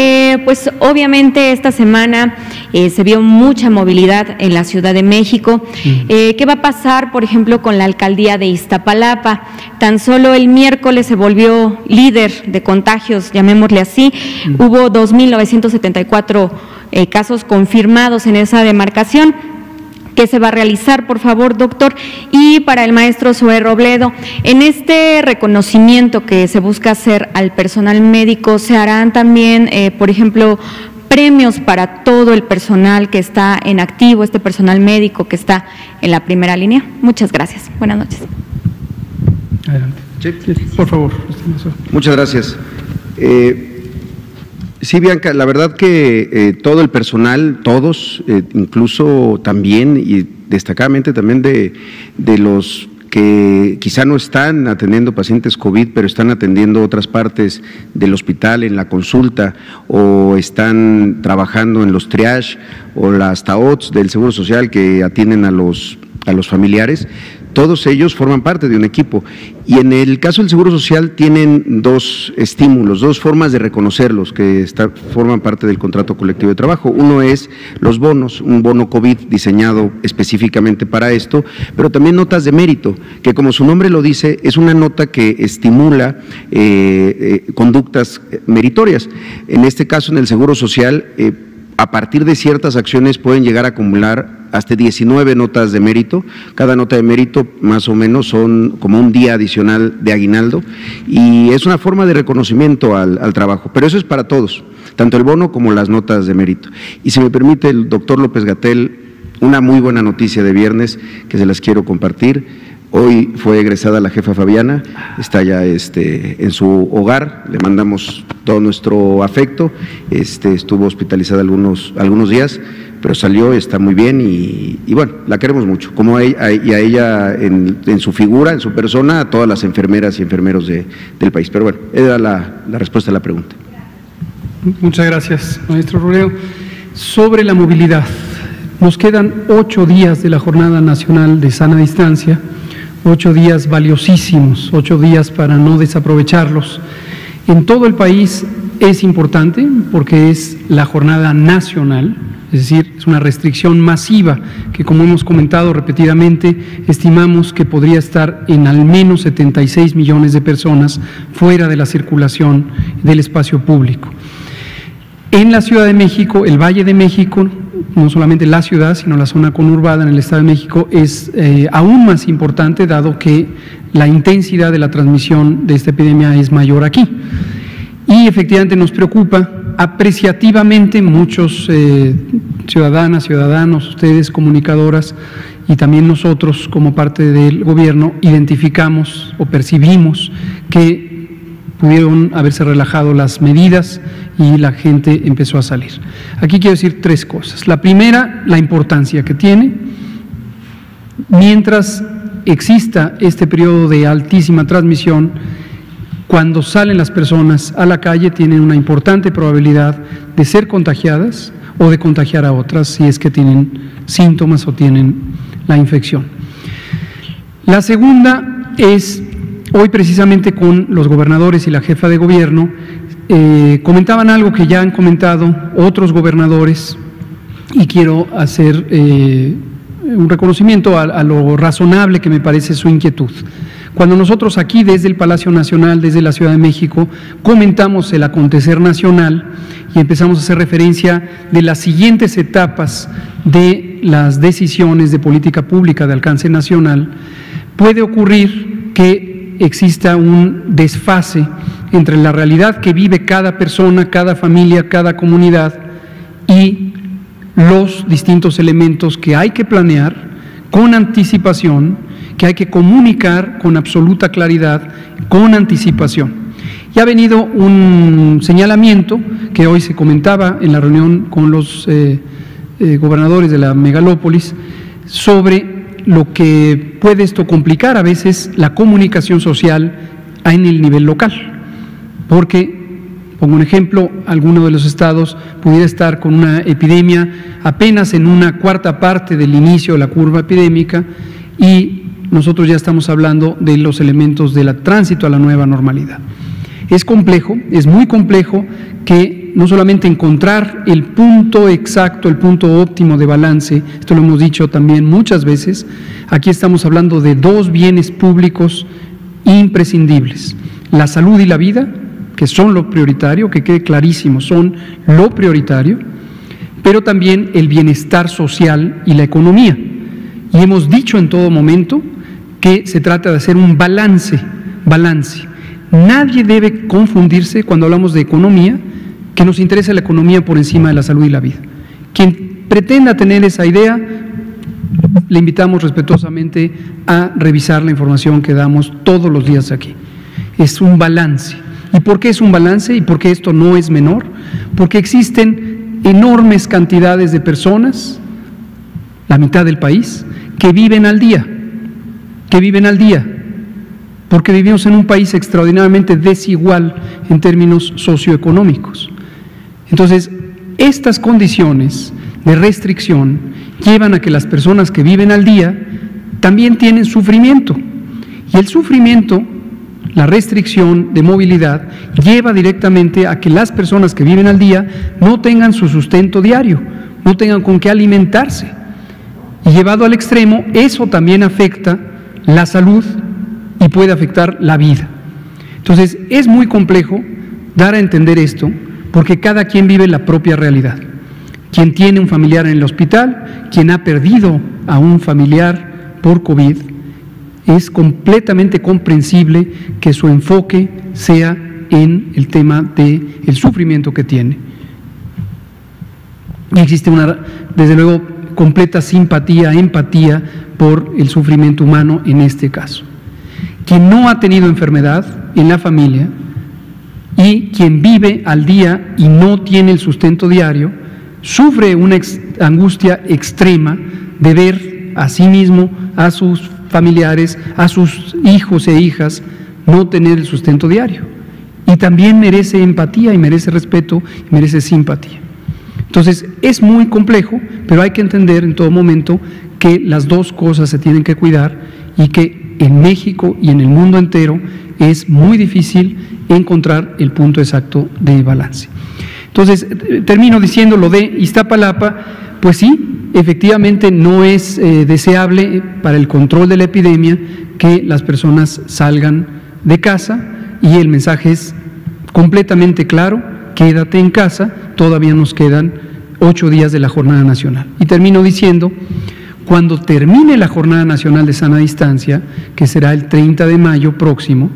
pues obviamente esta semana se vio mucha movilidad en la Ciudad de México. ¿Qué va a pasar, por ejemplo, con la alcaldía de Iztapalapa? Tan solo el miércoles se volvió líder de contagios, llamémosle así. Hubo 2.974 casos confirmados en esa demarcación. ¿Qué se va a realizar, por favor, doctor? Y para el maestro Zoe Robledo, en este reconocimiento que se busca hacer al personal médico, ¿se harán también, por ejemplo, premios para todo el personal que está en activo, este personal médico que está en la primera línea? Muchas gracias. Buenas noches. Adelante. Sí, por favor. Muchas gracias. Sí, Bianca, la verdad que todo el personal, todos, incluso también y destacadamente también de los que quizá no están atendiendo pacientes COVID, pero están atendiendo otras partes del hospital en la consulta, o están trabajando en los triage o las TAOTS del Seguro Social que atienden a los familiares. Todos ellos forman parte de un equipo, y en el caso del Seguro Social tienen 2 estímulos, 2 formas de reconocerlos que forman parte del contrato colectivo de trabajo. Uno es los bonos, un bono COVID diseñado específicamente para esto, pero también notas de mérito, que como su nombre lo dice, es una nota que estimula conductas meritorias. En este caso, en el Seguro Social, a partir de ciertas acciones pueden llegar a acumular hasta 19 notas de mérito. Cada nota de mérito más o menos son como un día adicional de aguinaldo, y es una forma de reconocimiento al trabajo, pero eso es para todos, tanto el bono como las notas de mérito. Y si me permite el doctor López-Gatell, una muy buena noticia de viernes que se las quiero compartir. Hoy fue egresada la jefa Fabiana, está ya en su hogar, le mandamos todo nuestro afecto, estuvo hospitalizada algunos días, pero salió, está muy bien y bueno, la queremos mucho, como y a ella en su figura, en su persona, a todas las enfermeras y enfermeros del país. Pero bueno, era la respuesta a la pregunta. Muchas gracias, maestro Ruleo. Sobre la movilidad, nos quedan 8 días de la Jornada Nacional de Sana Distancia, 8 días valiosísimos, 8 días para no desaprovecharlos. En todo el país es importante porque es la jornada nacional, es decir, es una restricción masiva que, como hemos comentado repetidamente, estimamos que podría estar en al menos 76 millones de personas fuera de la circulación del espacio público. En la Ciudad de México, el Valle de México, no solamente la ciudad, sino la zona conurbada en el Estado de México, es aún más importante, dado que la intensidad de la transmisión de esta epidemia es mayor aquí. Y efectivamente nos preocupa apreciativamente muchos ciudadanas, ciudadanos, ustedes comunicadoras y también nosotros como parte del gobierno identificamos o percibimos que pudieron haberse relajado las medidas y la gente empezó a salir. Aquí quiero decir 3 cosas. La primera, la importancia que tiene. Mientras exista este periodo de altísima transmisión, cuando salen las personas a la calle tienen una importante probabilidad de ser contagiadas o de contagiar a otras si es que tienen síntomas o tienen la infección. La segunda es, hoy precisamente con los gobernadores y la jefa de gobierno, comentaban algo que ya han comentado otros gobernadores y quiero hacer un reconocimiento a lo razonable que me parece su inquietud. Cuando nosotros aquí desde el Palacio Nacional, desde la Ciudad de México, comentamos el acontecer nacional y empezamos a hacer referencia de las siguientes etapas de las decisiones de política pública de alcance nacional, puede ocurrir que exista un desfase entre la realidad que vive cada persona, cada familia, cada comunidad y los distintos elementos que hay que planear con anticipación, que hay que comunicar con absoluta claridad, con anticipación. Y ha venido un señalamiento que hoy se comentaba en la reunión con los gobernadores de la megalópolis sobre lo que puede esto complicar a veces la comunicación social en el nivel local, porque, pongo un ejemplo, alguno de los estados pudiera estar con una epidemia apenas en una cuarta parte del inicio de la curva epidémica y nosotros ya estamos hablando de los elementos del tránsito a la nueva normalidad. Es complejo, es muy complejo que no solamente encontrar el punto exacto, el punto óptimo de balance, esto lo hemos dicho también muchas veces, aquí estamos hablando de 2 bienes públicos imprescindibles, la salud y la vida, que son lo prioritario, que quede clarísimo, son lo prioritario, pero también el bienestar social y la economía. Y hemos dicho en todo momento que se trata de hacer un balance. Nadie debe confundirse cuando hablamos de economía, que nos interesa la economía por encima de la salud y la vida. Quien pretenda tener esa idea, le invitamos respetuosamente a revisar la información que damos todos los días aquí. Es un balance. ¿Y por qué es un balance? ¿Y por qué esto no es menor? Porque existen enormes cantidades de personas, la mitad del país, que viven al día, porque vivimos en un país extraordinariamente desigual en términos socioeconómicos. Entonces, estas condiciones de restricción llevan a que las personas que viven al día también tienen sufrimiento, y el sufrimiento, la restricción de movilidad, lleva directamente a que las personas que viven al día no tengan su sustento diario, no tengan con qué alimentarse. Y llevado al extremo, eso también afecta la salud y puede afectar la vida. Entonces, es muy complejo dar a entender esto, porque cada quien vive la propia realidad. Quien tiene un familiar en el hospital, quien ha perdido a un familiar por COVID, es completamente comprensible que su enfoque sea en el tema del sufrimiento que tiene. Y existe desde luego, completa simpatía, empatía por el sufrimiento humano en este caso. Quien no ha tenido enfermedad en la familia y quien vive al día y no tiene el sustento diario, sufre una angustia extrema de ver a sí mismo, a sus familiares, a sus hijos e hijas no tener el sustento diario. Y también merece empatía y merece respeto y merece simpatía. Entonces, es muy complejo, pero hay que entender en todo momento que las dos cosas se tienen que cuidar y que en México y en el mundo entero es muy difícil encontrar el punto exacto de balance. Entonces, termino diciendo lo de Iztapalapa, pues sí, efectivamente no es deseable para el control de la epidemia que las personas salgan de casa, y el mensaje es completamente claro: quédate en casa, todavía nos quedan 8 días de la Jornada Nacional. Y termino diciendo, cuando termine la Jornada Nacional de Sana Distancia, que será el 30 de mayo próximo,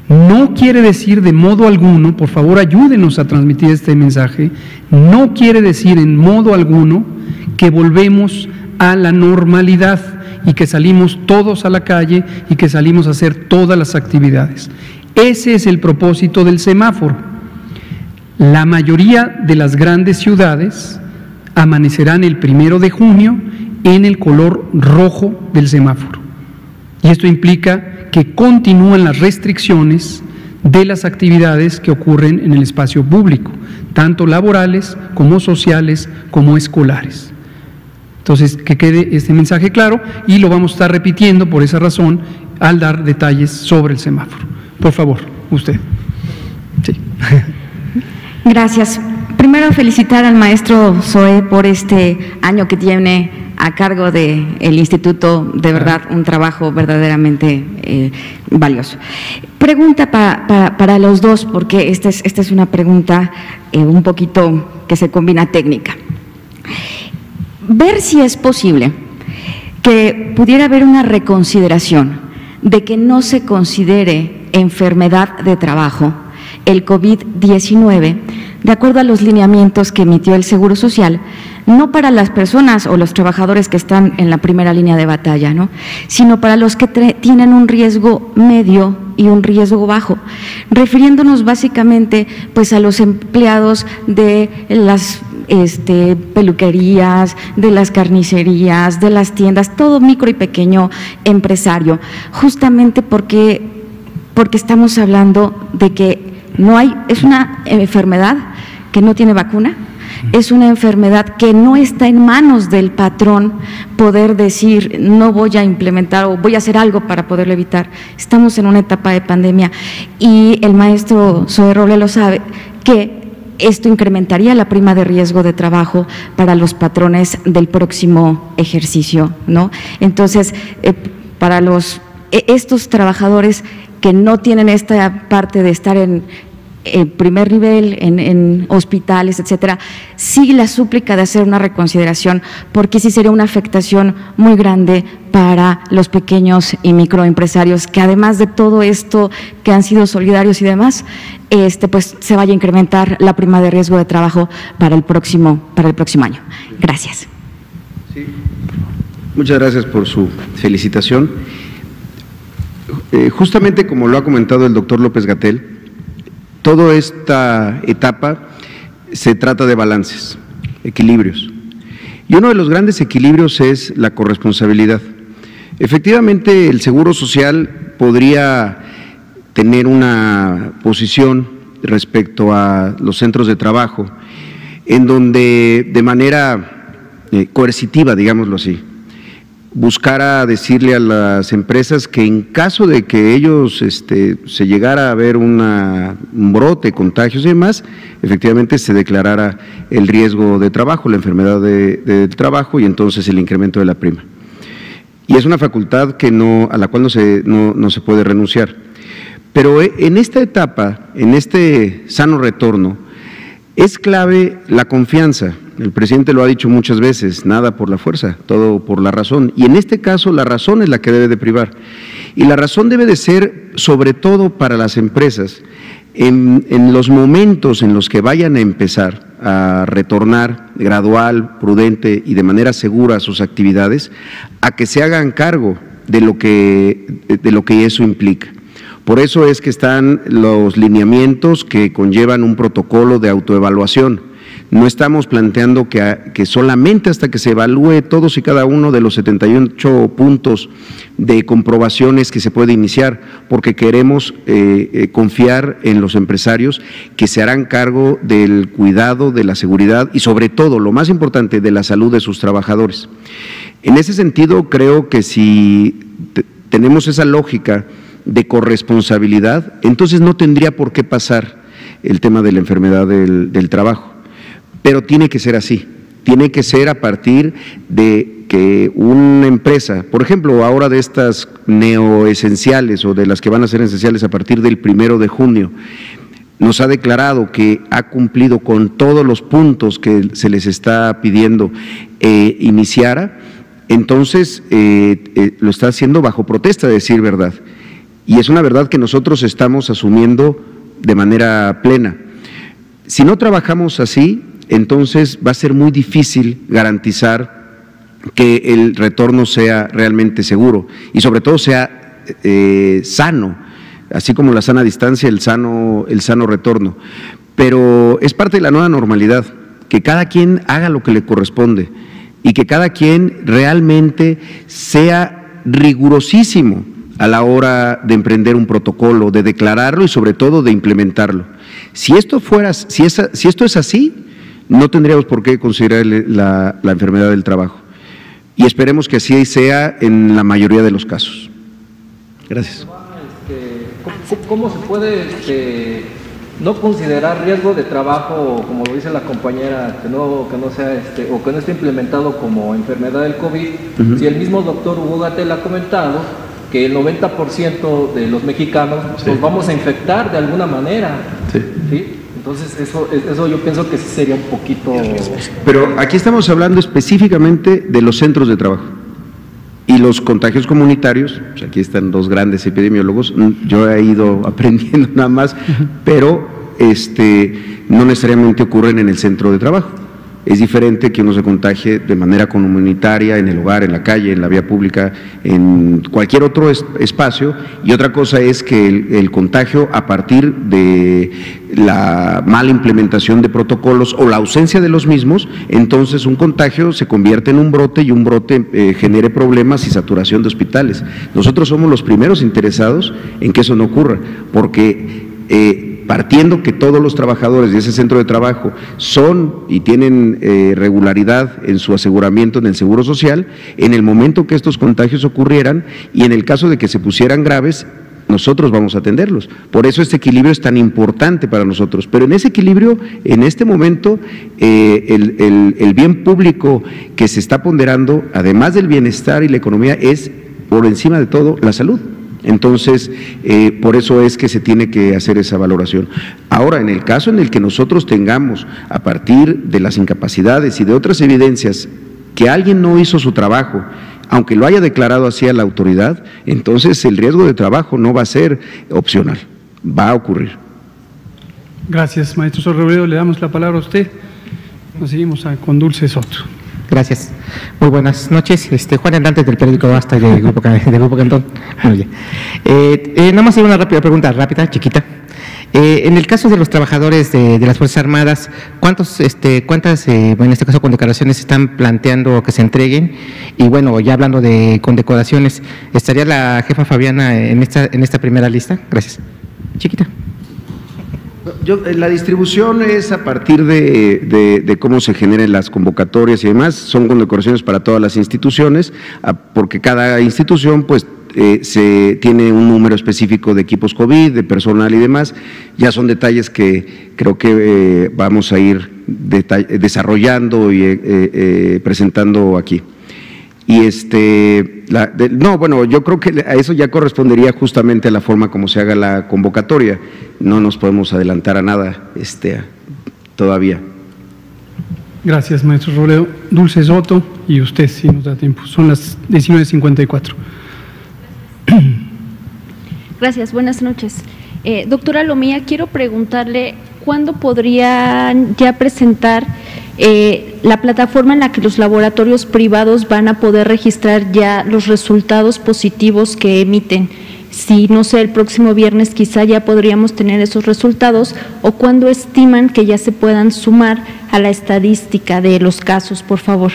no quiere decir de modo alguno, por favor ayúdenos a transmitir este mensaje, no quiere decir en modo alguno que volvemos a la normalidad y que salimos todos a la calle y que salimos a hacer todas las actividades. Ese es el propósito del semáforo. La mayoría de las grandes ciudades amanecerán el 1 de junio en el color rojo del semáforo. Y esto implica que continúan las restricciones de las actividades que ocurren en el espacio público, tanto laborales como sociales como escolares. Entonces, que quede este mensaje claro, y lo vamos a estar repitiendo por esa razón al dar detalles sobre el semáforo. Por favor, usted. Sí. Gracias. Primero, felicitar al maestro Zoé por este año que tiene a cargo del instituto, de verdad, un trabajo verdaderamente valioso. Pregunta para los dos, porque esta es una pregunta un poquito que se combina técnica. Ver si es posible que pudiera haber una reconsideración de que no se considere enfermedad de trabajo el COVID-19, de acuerdo a los lineamientos que emitió el Seguro Social, no para las personas o los trabajadores que están en la primera línea de batalla, ¿no?, sino para los que tienen un riesgo medio y un riesgo bajo, refiriéndonos básicamente pues a los empleados de las peluquerías, de las carnicerías, de las tiendas, todo micro y pequeño empresario, justamente porque estamos hablando de que no hay, es una enfermedad que no tiene vacuna, es una enfermedad que no está en manos del patrón poder decir no voy a implementar o voy a hacer algo para poderlo evitar. Estamos en una etapa de pandemia y el maestro Zoé Robledo sabe que esto incrementaría la prima de riesgo de trabajo para los patrones del próximo ejercicio, ¿no? Entonces, para estos trabajadores que no tienen esta parte de estar en primer nivel, en hospitales, etcétera, sí la súplica de hacer una reconsideración, porque sí sería una afectación muy grande para los pequeños y microempresarios, que además de todo esto, que han sido solidarios y demás, pues se vaya a incrementar la prima de riesgo de trabajo para el próximo año. Gracias. Sí. Muchas gracias por su felicitación. Justamente como lo ha comentado el doctor López-Gatell, toda esta etapa se trata de balances, equilibrios. Y uno de los grandes equilibrios es la corresponsabilidad. Efectivamente, el Seguro Social podría tener una posición respecto a los centros de trabajo, en donde de manera coercitiva, digámoslo así, buscara decirle a las empresas que en caso de que ellos se llegara a ver un brote, contagios y demás, efectivamente se declarara el riesgo de trabajo, la enfermedad del trabajo, y entonces el incremento de la prima. Y es una facultad que a la cual no se puede renunciar. Pero en esta etapa, en este sano retorno, es clave la confianza. El presidente lo ha dicho muchas veces: nada por la fuerza, todo por la razón. Y en este caso la razón es la que debe de privar. Y la razón debe de ser, sobre todo para las empresas, En los momentos en los que vayan a empezar a retornar gradual, prudente y de manera segura a sus actividades, a que se hagan cargo de lo que eso implica. Por eso es que están los lineamientos que conllevan un protocolo de autoevaluación. No estamos planteando que solamente hasta que se evalúe todos y cada uno de los 78 puntos de comprobaciones que se puede iniciar, porque queremos confiar en los empresarios que se harán cargo del cuidado, de la seguridad y sobre todo, lo más importante, de la salud de sus trabajadores. En ese sentido, creo que si tenemos esa lógica de corresponsabilidad, entonces no tendría por qué pasar el tema de la enfermedad del trabajo. Pero tiene que ser así, tiene que ser a partir de que una empresa, por ejemplo, ahora de estas neoesenciales o de las que van a ser esenciales a partir del 1 de junio, nos ha declarado que ha cumplido con todos los puntos que se les está pidiendo iniciara, entonces lo está haciendo bajo protesta, de decir verdad. Y es una verdad que nosotros estamos asumiendo de manera plena. Si no trabajamos así, entonces va a ser muy difícil garantizar que el retorno sea realmente seguro y sobre todo sea sano, así como la sana distancia, el sano retorno. Pero es parte de la nueva normalidad, que cada quien haga lo que le corresponde y que cada quien realmente sea rigurosísimo a la hora de emprender un protocolo, de declararlo y sobre todo de implementarlo. Si esto es así, no tendríamos por qué considerar la enfermedad del trabajo. Y esperemos que así sea en la mayoría de los casos. Gracias. ¿Cómo se puede no considerar riesgo de trabajo, como lo dice la compañera, que no sea o que no esté implementado como enfermedad del COVID? Si el mismo doctor Hugo Gatell ha comentado que el 90% de los mexicanos nos vamos a infectar de alguna manera. ¿Sí? Entonces, eso yo pienso que sí sería un poquito… Pero aquí estamos hablando específicamente de los centros de trabajo y los contagios comunitarios. Pues aquí están dos grandes epidemiólogos, yo he ido aprendiendo nada más, pero no necesariamente ocurren en el centro de trabajo. Es diferente que uno se contagie de manera comunitaria, en el hogar, en la calle, en la vía pública, en cualquier otro espacio, y otra cosa es que el contagio a partir de la mala implementación de protocolos o la ausencia de los mismos, entonces un contagio se convierte en un brote y un brote genere problemas y saturación de hospitales. Nosotros somos los primeros interesados en que eso no ocurra, porque partiendo que todos los trabajadores de ese centro de trabajo son y tienen regularidad en su aseguramiento en el Seguro Social, en el momento que estos contagios ocurrieran y en el caso de que se pusieran graves, nosotros vamos a atenderlos. Por eso este equilibrio es tan importante para nosotros. Pero en ese equilibrio, en este momento, el bien público que se está ponderando, además del bienestar y la economía, es por encima de todo la salud. Entonces, por eso es que se tiene que hacer esa valoración. Ahora, en el caso en el que nosotros tengamos, a partir de las incapacidades y de otras evidencias, que alguien no hizo su trabajo, aunque lo haya declarado así a la autoridad, entonces el riesgo de trabajo no va a ser opcional, va a ocurrir. Gracias, maestro Robledo. Le damos la palabra a usted. Nos seguimos con Dulce Soto. Gracias. Muy buenas noches. Juan Hernández del periódico Basta del Grupo Cantón. Muy bien. Nada más una rápida pregunta, chiquita. En el caso de los trabajadores de las Fuerzas Armadas, ¿cuántas, en este caso, condecoraciones están planteando que se entreguen? Y bueno, ya hablando de condecoraciones, ¿estaría la jefa Fabiana en esta primera lista? Gracias. Chiquita. La distribución es a partir de cómo se generen las convocatorias y demás. Son condecoraciones para todas las instituciones, porque cada institución pues se tiene un número específico de equipos COVID, de personal y demás. Ya son detalles que creo que vamos a ir desarrollando y presentando aquí. Y yo creo que a eso ya correspondería justamente a la forma como se haga la convocatoria. No nos podemos adelantar a nada todavía. Gracias, maestro Robledo. Dulce Soto, y usted, si nos da tiempo. Son las 19:54. Gracias, buenas noches. Doctora Lomía, quiero preguntarle, ¿cuándo podrían ya presentar la plataforma en la que los laboratorios privados van a poder registrar ya los resultados positivos que emiten? Si, no sé, el próximo viernes quizá ya podríamos tener esos resultados, o cuándo estiman que ya se puedan sumar a la estadística de los casos, por favor.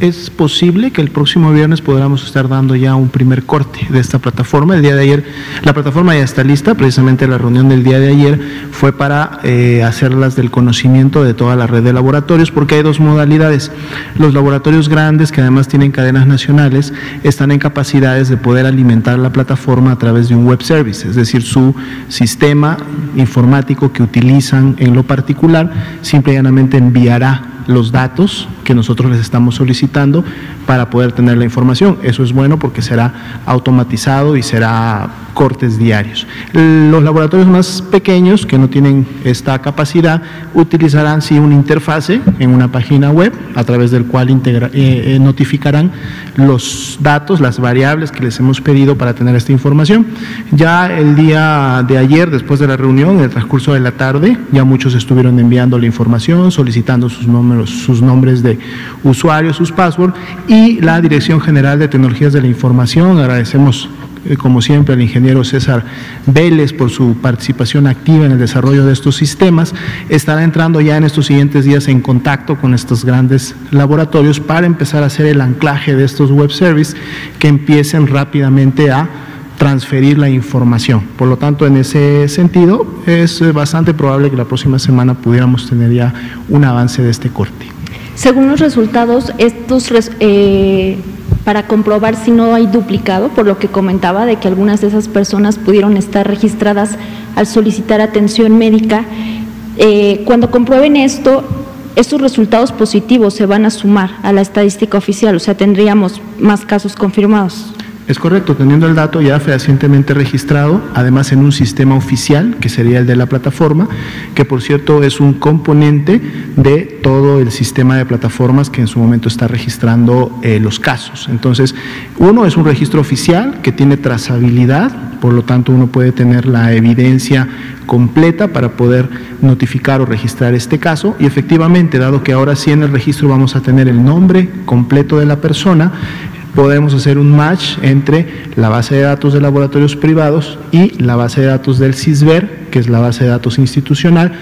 Es posible que el próximo viernes podamos estar dando ya un primer corte de esta plataforma. El día de ayer, la plataforma ya está lista, precisamente la reunión del día de ayer fue para hacerlas del conocimiento de toda la red de laboratorios, porque hay dos modalidades. Los laboratorios grandes, que además tienen cadenas nacionales, están en capacidades de poder alimentar la plataforma a través de un web service, es decir, su sistema informático que utilizan en lo particular, simple y llanamente enviará los datos que nosotros les estamos solicitando para poder tener la información. Eso es bueno porque será automatizado y será cortes diarios. Los laboratorios más pequeños que no tienen esta capacidad utilizarán sí una interfase en una página web a través del cual notificarán los datos, las variables que les hemos pedido para tener esta información. Ya el día de ayer, después de la reunión, en el transcurso de la tarde, ya muchos estuvieron enviando la información, solicitando sus nombres de usuario, sus passwords, y la Dirección General de Tecnologías de la Información. Agradecemos como siempre al ingeniero César Vélez por su participación activa en el desarrollo de estos sistemas. Estará entrando ya en estos siguientes días en contacto con estos grandes laboratorios para empezar a hacer el anclaje de estos web services que empiecen rápidamente a transferir la información. Por lo tanto, en ese sentido, es bastante probable que la próxima semana pudiéramos tener ya un avance de este corte. Según los resultados, para comprobar si no hay duplicado, por lo que comentaba de que algunas de esas personas pudieron estar registradas al solicitar atención médica, cuando comprueben esto, estos resultados positivos se van a sumar a la estadística oficial, o sea, tendríamos más casos confirmados. Es correcto, teniendo el dato ya fehacientemente registrado, además en un sistema oficial, que sería el de la plataforma, que por cierto es un componente de todo el sistema de plataformas que en su momento está registrando los casos. Entonces, uno es un registro oficial que tiene trazabilidad, por lo tanto uno puede tener la evidencia completa para poder notificar o registrar este caso, y efectivamente, dado que ahora sí en el registro vamos a tener el nombre completo de la persona, podemos hacer un match entre la base de datos de laboratorios privados y la base de datos del CISBER, que es la base de datos institucional.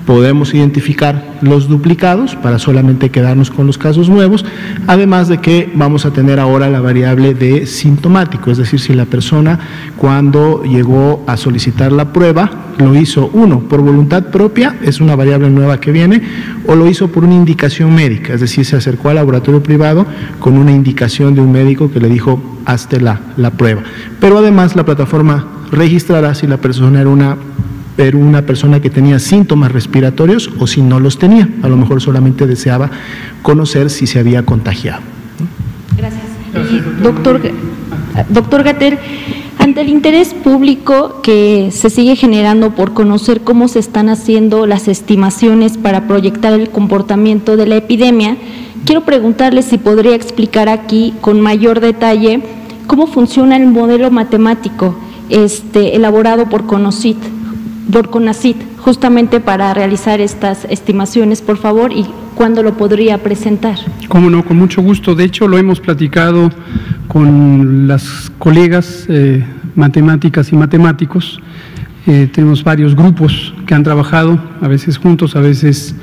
Podemos identificar los duplicados para solamente quedarnos con los casos nuevos, además de que vamos a tener ahora la variable de sintomático, es decir, si la persona cuando llegó a solicitar la prueba lo hizo, uno, por voluntad propia, es una variable nueva que viene, o lo hizo por una indicación médica, es decir, se acercó al laboratorio privado con una indicación de un médico que le dijo, hazte la prueba. Pero además la plataforma registrará si la persona era una persona que tenía síntomas respiratorios o si no los tenía, a lo mejor solamente deseaba conocer si se había contagiado. Gracias. Y, doctor Gatell, ante el interés público que se sigue generando por conocer cómo se están haciendo las estimaciones para proyectar el comportamiento de la epidemia, quiero preguntarle si podría explicar aquí con mayor detalle cómo funciona el modelo matemático elaborado por CONACYT, justamente para realizar estas estimaciones, por favor, y cuándo lo podría presentar. Cómo no, con mucho gusto. De hecho, lo hemos platicado con las colegas matemáticas y matemáticos. Tenemos varios grupos que han trabajado, a veces juntos, a veces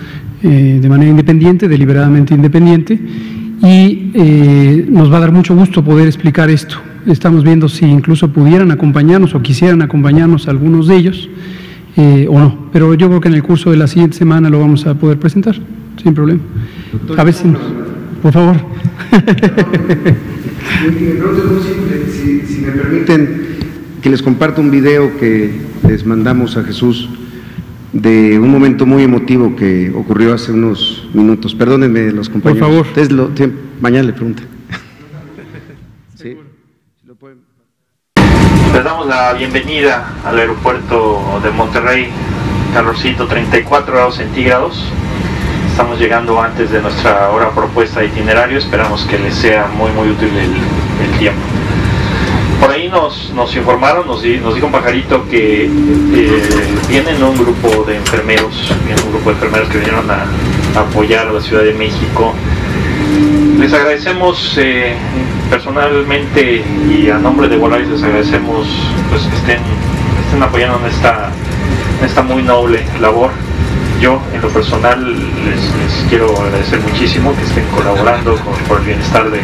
de manera independiente, deliberadamente independiente, y nos va a dar mucho gusto poder explicar esto. Estamos viendo si incluso pudieran acompañarnos o quisieran acompañarnos algunos de ellos, o no, pero yo creo que en el curso de la siguiente semana lo vamos a poder presentar, sin problema. A ver si, por favor. Si me permiten que les comparta un video que les mandamos a Jesús de un momento muy emotivo que ocurrió hace unos minutos. Perdónenme los compañeros. Por favor. Ustedes mañana le preguntan. Sí. Les damos la bienvenida al aeropuerto de Monterrey, calorcito 34 grados centígrados. Estamos llegando antes de nuestra hora propuesta de itinerario, esperamos que les sea muy útil el tiempo. Por ahí nos informaron, nos dijo un pajarito que vienen un grupo de enfermeros, que vinieron a apoyar a la Ciudad de México. Les agradecemos personalmente y a nombre de Volaris les agradecemos pues, que estén apoyando en esta muy noble labor. Yo en lo personal les quiero agradecer muchísimo que estén colaborando por el bienestar de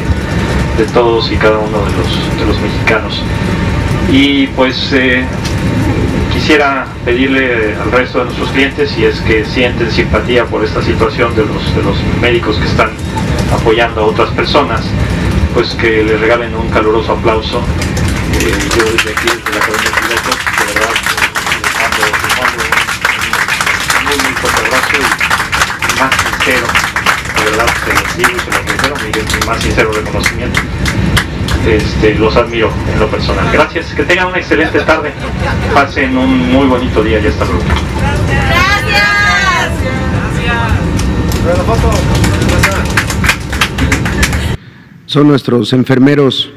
todos y cada uno de los mexicanos. Y pues quisiera pedirle al resto de nuestros clientes, si es que sienten simpatía por esta situación de los médicos que están apoyando a otras personas, pues que les regalen un caluroso aplauso. Yo desde aquí, desde la Academia de Pilotos, de verdad les mando un muy fuerte abrazo y más sincero, de verdad se los digo y se los reitero, mi más sincero reconocimiento. Los admiro en lo personal. Gracias, que tengan una excelente tarde, pasen un muy bonito día y hasta luego. Son nuestros enfermeros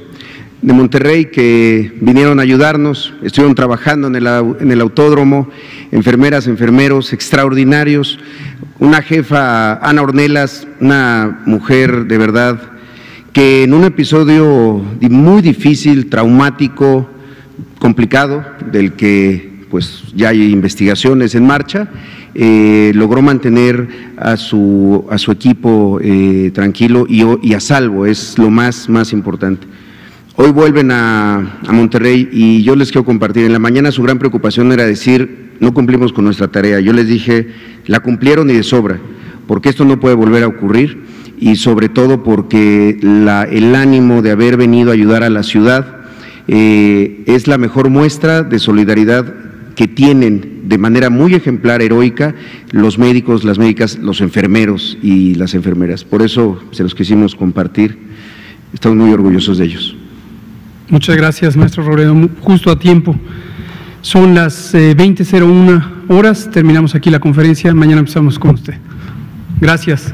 de Monterrey que vinieron a ayudarnos, estuvieron trabajando en el autódromo, enfermeras, enfermeros extraordinarios, una jefa, Ana Ornelas, una mujer de verdad que en un episodio muy difícil, traumático, complicado, del que pues ya hay investigaciones en marcha, logró mantener a su equipo tranquilo y a salvo, es lo más importante. Hoy vuelven a Monterrey y yo les quiero compartir, en la mañana su gran preocupación era decir, no cumplimos con nuestra tarea. Yo les dije, la cumplieron y de sobra, porque esto no puede volver a ocurrir y sobre todo porque el ánimo de haber venido a ayudar a la ciudad es la mejor muestra de solidaridad que tienen de manera muy ejemplar, heroica, los médicos, las médicas, los enfermeros y las enfermeras. Por eso se los quisimos compartir, estamos muy orgullosos de ellos. Muchas gracias, maestro Robledo, justo a tiempo. Son las 20:01 horas, terminamos aquí la conferencia, mañana empezamos con usted. Gracias.